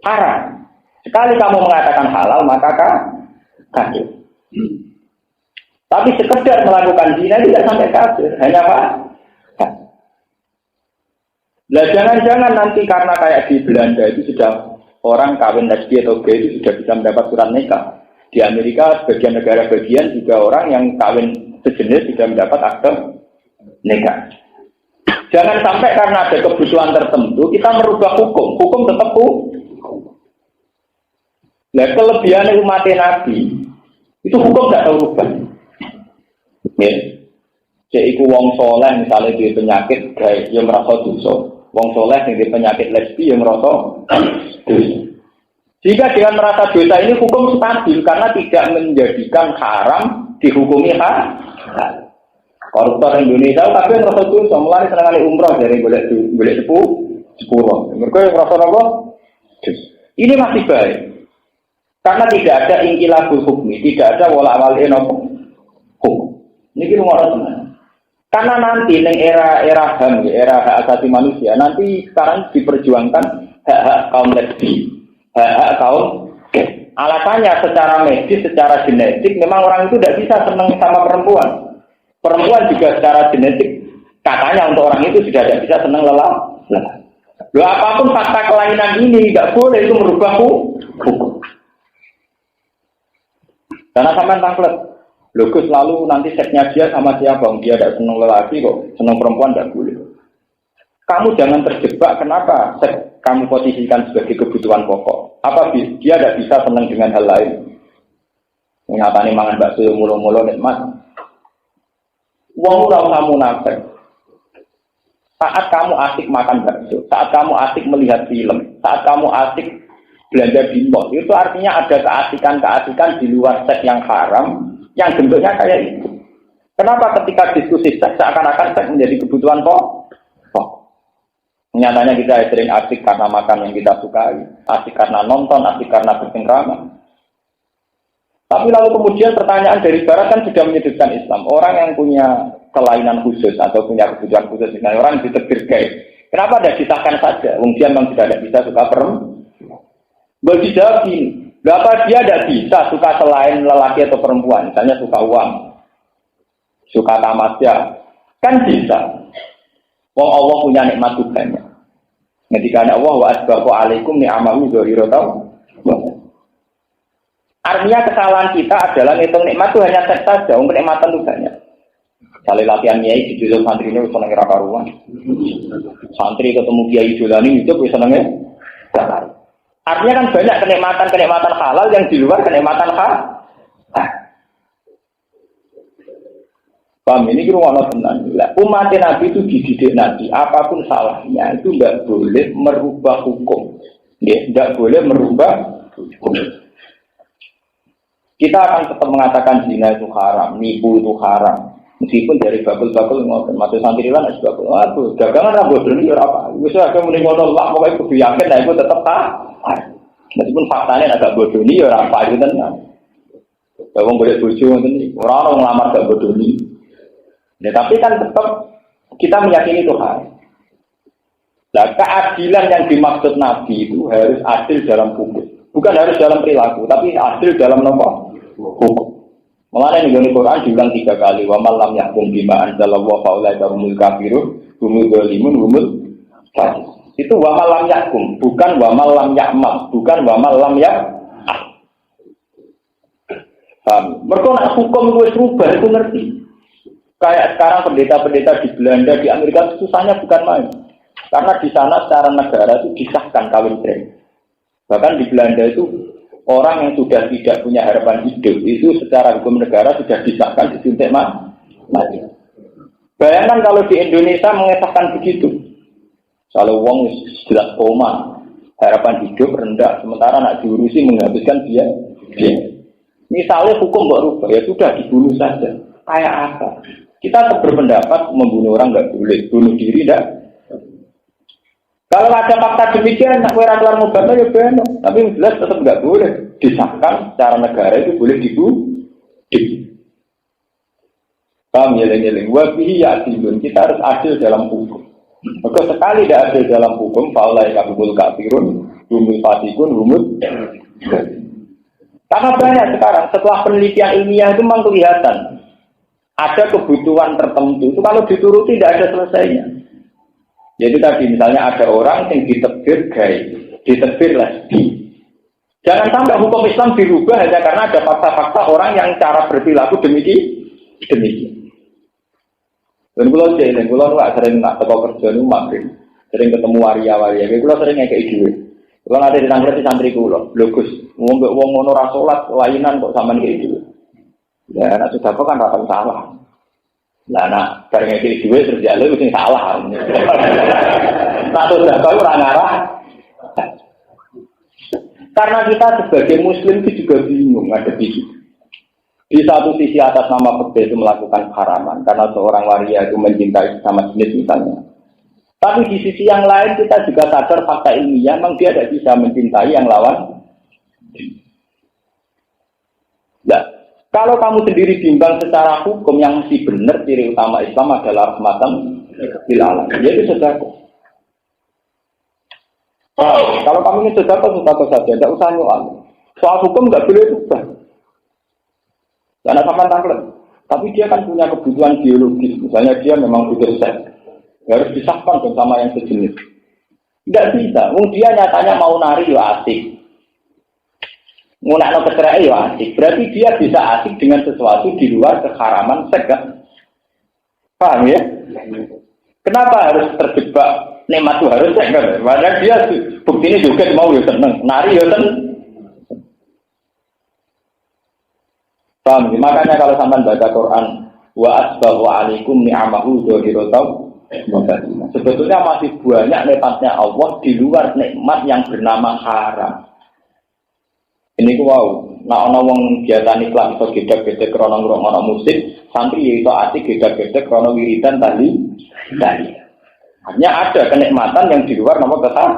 haram. Sekali kamu mengatakan halal, maka kafir. Tapi sekedar melakukan zina tidak sampai kafir, hanya apa? Lah jangan-jangan nanti karena kayak di Belanda itu sudah orang kawin lesbi atau gay itu sudah bisa mendapat surat nikah. Di Amerika sebagian negara bagian juga orang yang kawin sejenis sudah mendapat akte nikah. Jangan sampai karena ada kebutuhan tertentu kita merubah hukum. Hukum tetap hukum. Nah, kelebihan umat Nabi itu hukum tidak tahu rubah. Ya, jika wong soleh misalnya dia penyakit gay, dia merasa dosa. Wong soleh yang dia penyakit lesbi, dia merasa dosa. Jika dengan merasa dosa ini hukum stabil karena tidak menjadikan haram dihukumi halal. Koruptor Indonesia tapi merasa dosa, mulai senang umroh dari boleh sepuluh. Mereka yang merasa apa? Ini masih baik. Karena tidak ada ingkilabul hukmi, tidak ada wala awalin hukum. Ini kita ngomong teman. Karena nanti di era HAM, era hak asasi manusia, nanti sekarang diperjuangkan hak-hak kaum lesbi, hak-hak kaum gay. Alasannya secara medis, secara genetik, memang orang itu tidak bisa senang sama perempuan. Perempuan juga secara genetik, katanya untuk orang itu sudah tidak bisa senang lelah. Loh, apapun fakta kelainan ini tidak boleh itu merubah hukum. Karena sampai tangklet, logus lalu nanti seksnya dia sama siapa? Dia tidak senang lelaki kok, senang perempuan tidak boleh. Kamu jangan terjebak. Kenapa seks kamu posisikan sebagai kebutuhan pokok? Apa dia tidak bisa senang dengan hal lain? Nyatane mangan bakso mulu-mulu nikmat. Wong ora usah munafik. Saat kamu asik makan bakso, saat kamu asik melihat film, saat kamu asik belanja di mall, itu artinya ada keasikan-keasikan di luar seks yang haram, yang bentuknya kayak itu. Kenapa ketika diskusi seks seakan-akan seks menjadi kebutuhan pokok? Nyatanya kita sering asik karena makan yang kita sukai, asik karena nonton, asik karena bercengkrama. Tapi lalu kemudian pertanyaan dari barat kan sudah menyudutkan Islam. Orang yang punya kelainan khusus atau punya kebutuhan khusus, misalnya orang ditegur gay, kenapa tidak disahkan saja? Mungkin memang sudah tidak bisa suka perempuan. Bagi jawab ini, berapa dia tidak bisa suka selain lelaki atau perempuan, misalnya suka uang, suka tamasya, kan bisa. Wong Allah punya nikmat Tuhannya. Ketika Allah wa asbaqu alaikum ni'amahu dzahiratan. Artinya kesalahan kita adalah ngitung nikmat itu hanya seks saja, kenikmatan itu banyak. Kali latihan kiai di dulu santri ini seneng kira karuan. Santri ketemu kiai Jolani itu bisa senengnya. Artinya kan banyak kenikmatan halal yang di luar kenikmatan halal. Paham ini kira orang tenang. Umat Nabi itu dididik Nabi, apapun salahnya itu tidak boleh merubah hukum. Tidak boleh merubah hukum. Kita akan tetap mengatakan zina itu haram, nipu itu haram. Meskipun dari bakul-bakul ngoten, masuk santri lan es bakul. Aduh, dagangan ra bodoh iki ora apa. Wis ora muni ngono lah, pokoke kudu yakin nek iku tetep meskipun faktanya agak bodoh ini ya ora apa itu tenan. Wong boleh bojo ngoten iki, ora ono nglamar gak bodoh ini. Ya, tapi kan tetap kita meyakini Tuhan. Nah, keadilan yang dimaksud Nabi itu harus adil dalam hukum. Bukan harus dalam perilaku, tapi adil dalam hukum. Mengenai nih Quran diulang 3 kali. Wa man lam yahkum bima anzalallahu fa ulaika humul kafirun, humul zalimun, humul fasiq. Itu wa man lam yahkum, bukan wa man lam ya'mal, bukan wa man lam ya'mal. Paham? Mergo nek hukum wis rubah itu ngerti. Kayak sekarang pendeta-pendeta di Belanda, di Amerika susahnya bukan main. Karena di sana secara negara itu disahkan kawin siri. Bahkan di Belanda itu orang yang sudah tidak punya harapan hidup itu secara hukum negara sudah disahkan disuntik mati. Bayangkan kalau di Indonesia mengesahkan begitu. Kalau wong jelas koma, harapan hidup rendah, sementara nak diurusi menghabiskan dia. Misalnya hukum mbok rubah, ya sudah dibunuh saja. Kayak apa? Kita tetap berpendapat membunuh orang nggak boleh, bunuh diri enggak. Kalau ada fakta demikian, nak keluar keluar ngobatnya ya benar. Tapi jelas tetap nggak boleh disahkan secara negara itu boleh dibunuh. Paham ya lengeleng. Wabihi ya adilun. Kita harus adil dalam hukum. Maka sekali tidak adil dalam hukum, faulai kabul kafirun, humul fasikun, humul. Karena banyak sekarang setelah penelitian ilmiah itu memang kelihatan ada kebutuhan tertentu itu kalau dituruti tidak ada selesainya. Jadi tadi misalnya ada orang yang ditebir gay, ditebir lesbi. Jangan sampai hukum Islam dirubah hanya karena ada fakta-fakta orang yang cara berperilaku demikian. Dan kalau jadi, kalau nggak sering nak teko kerja nu magrib, sering ketemu waria-waria, kalau sering kayak ide. Kalau ada di santri kulo, bagus. Wong ngono ra salat lainan kok sampean kayak ide. Ya, nak sudah kok kan rata salah. Lah nak bareng iki dhewe terus jale mesti salah. Nak sudah kok ora ngarah. Karena kita sebagai muslim itu juga bingung ada di satu sisi atas nama fikih itu melakukan haraman karena seorang waria itu mencintai sama jenis misalnya. Tapi di sisi yang lain kita juga sadar fakta ilmiah memang dia tidak bisa mencintai yang lawan. Nah, kalau kamu sendiri bimbang secara hukum yang mesti benar, ciri utama Islam adalah rahmatan lil alamin. Yaitu sedekah. Kalau kamu ingin sedekah saja, tidak usah nyual. Soal hukum nggak boleh ubah. Karena sampai tangklet. Tapi dia kan punya kebutuhan biologis. Misalnya dia memang butuh seks. Harus disahkan sama yang sejenis. Tidak bisa. Dia nyatanya mau nari ya asik. Ngunakno kecerai ya asik. Berarti dia bisa asik dengan sesuatu di luar keharaman seks. Paham ya? Kenapa harus terjebak nikmat itu harus seks? Padahal dia buktinya juga mau ya seneng. Nari ya seneng. Paham? Makanya kalau sampai baca Quran wa asbahu alaikum ni'amahu dzahiratan sebetulnya masih banyak nikmatnya Allah di luar nikmat yang bernama haram. Ini ku wow, nah ana wong biasa niklat iso gedhe-gedhe krana ngrungokno musik, santri iso asik gedhe-gedhe krana wiridan tadi. Hanya ada kenikmatan yang di luar nama kesah.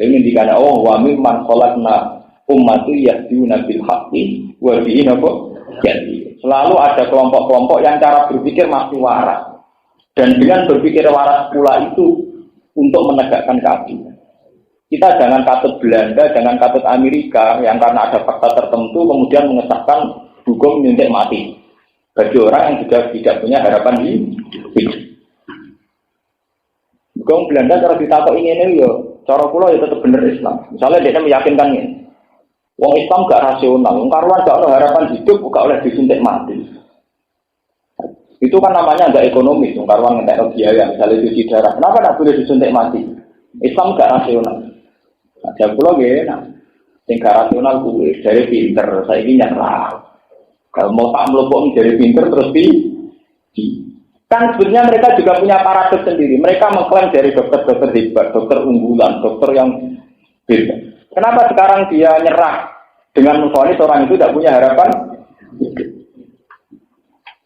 Ini dikatakan oh wa mimman khalaqna ummatu yahduna bil haqqi wa bihi jadi. Selalu ada kelompok-kelompok yang cara berpikir masih waras. Dan dengan berpikir waras pula itu untuk menegakkan keadilan. Kita jangan katut Belanda, jangan katut Amerika yang karena ada fakta tertentu kemudian mengesahkan hukum nyuntik mati bagi orang yang juga tidak punya harapan hidup. Hukum Belanda cara ditakok ini yo, cara kula ya tetap bener Islam. Misalnya dia meyakinkan ini. Wong Islam gak rasional, wong karuan gak ada harapan hidup, gak oleh disuntik mati. Itu kan namanya nggak ekonomis, wong karuan ngetek biaya, misalnya cuci darah. Kenapa tidak boleh disuntik mati? Islam gak rasional. Ada pulau gak, yang gak rasional gue dari pinter, saya ini nyerah. Kalau mau tak melopong dari pinter terus di. Kan sebenarnya mereka juga punya paradoks sendiri. Mereka mengklaim dari dokter-dokter hebat, dokter unggulan, dokter yang beda. Kenapa sekarang dia nyerah dengan memvonis orang itu tidak punya harapan?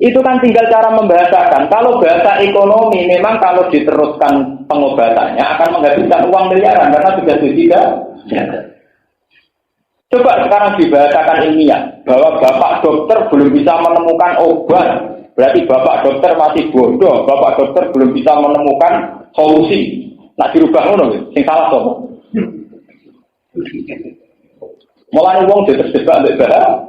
Itu kan tinggal cara membahasakan. Kalau bahasa ekonomi memang kalau diteruskan pengobatannya akan menghabiskan uang miliaran karena sudah tidak. Coba sekarang dibahasakan ilmiah bahwa bapak dokter belum bisa menemukan obat. Berarti bapak dokter masih bodoh, bapak dokter belum bisa menemukan solusi. Nak dirubah ngono, sing salah sapa? Mulane wong terjebak mbek bahasa.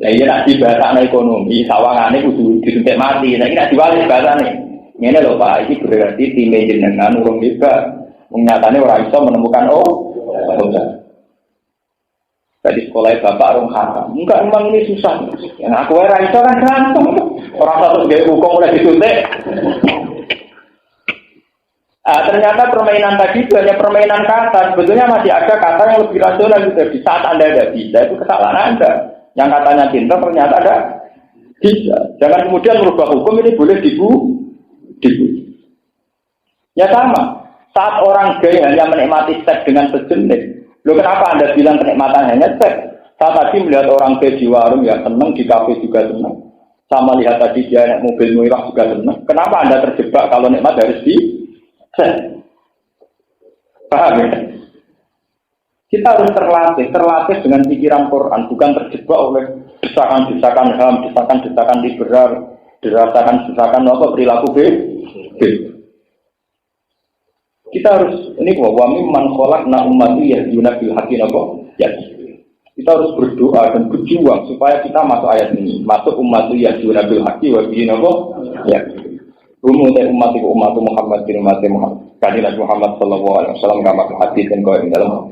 Lah iya nak dibahasane ekonomi, sawangane kudu disuntik mati. Nek nak diwali bahasane. Ngene lho Pak, iki berarti tim jenengan urung hebat. Nyatane ora iso menemukan obat. Tadi sekolah bapak orang haram. Enggak, memang ini susah. Yang aku era itu kan gampang. Orang satu gaya hukum mulai disuntik. Ternyata permainan tadi itu hanya permainan kata. Sebetulnya masih ada kata yang lebih rasional gitu. Di saat Anda tidak bisa, itu kesalahan Anda. Yang katanya pintar ternyata ada bisa. Jangan kemudian merubah hukum ini boleh dibu. Ya sama. Saat orang gay hanya menikmati seks dengan sejenis. Loh kenapa Anda bilang kenikmatan hanya seks? Saya tadi melihat orang ke di warung ya senang, di kafe juga senang. Sama lihat tadi dia naik mobil mewah juga senang. Kenapa Anda terjebak kalau nikmat harus di seks? Paham ya? Kita harus terlatih dengan pikiran Quran, bukan terjebak oleh desakan-desakan HAM, desakan-desakan liberal, desakan-desakan perilaku B. Kita harus ini bahwa mimman khalaqna ummati yahduna bil haqqi ya. Kita harus berdoa dan berjuang supaya kita masuk ayat ini, masuk ummati yahduna bil haqqi wa bihi ya. Umat Muhammad bin Muhammad sallallahu alaihi wasallam kama hadis dan kau dalam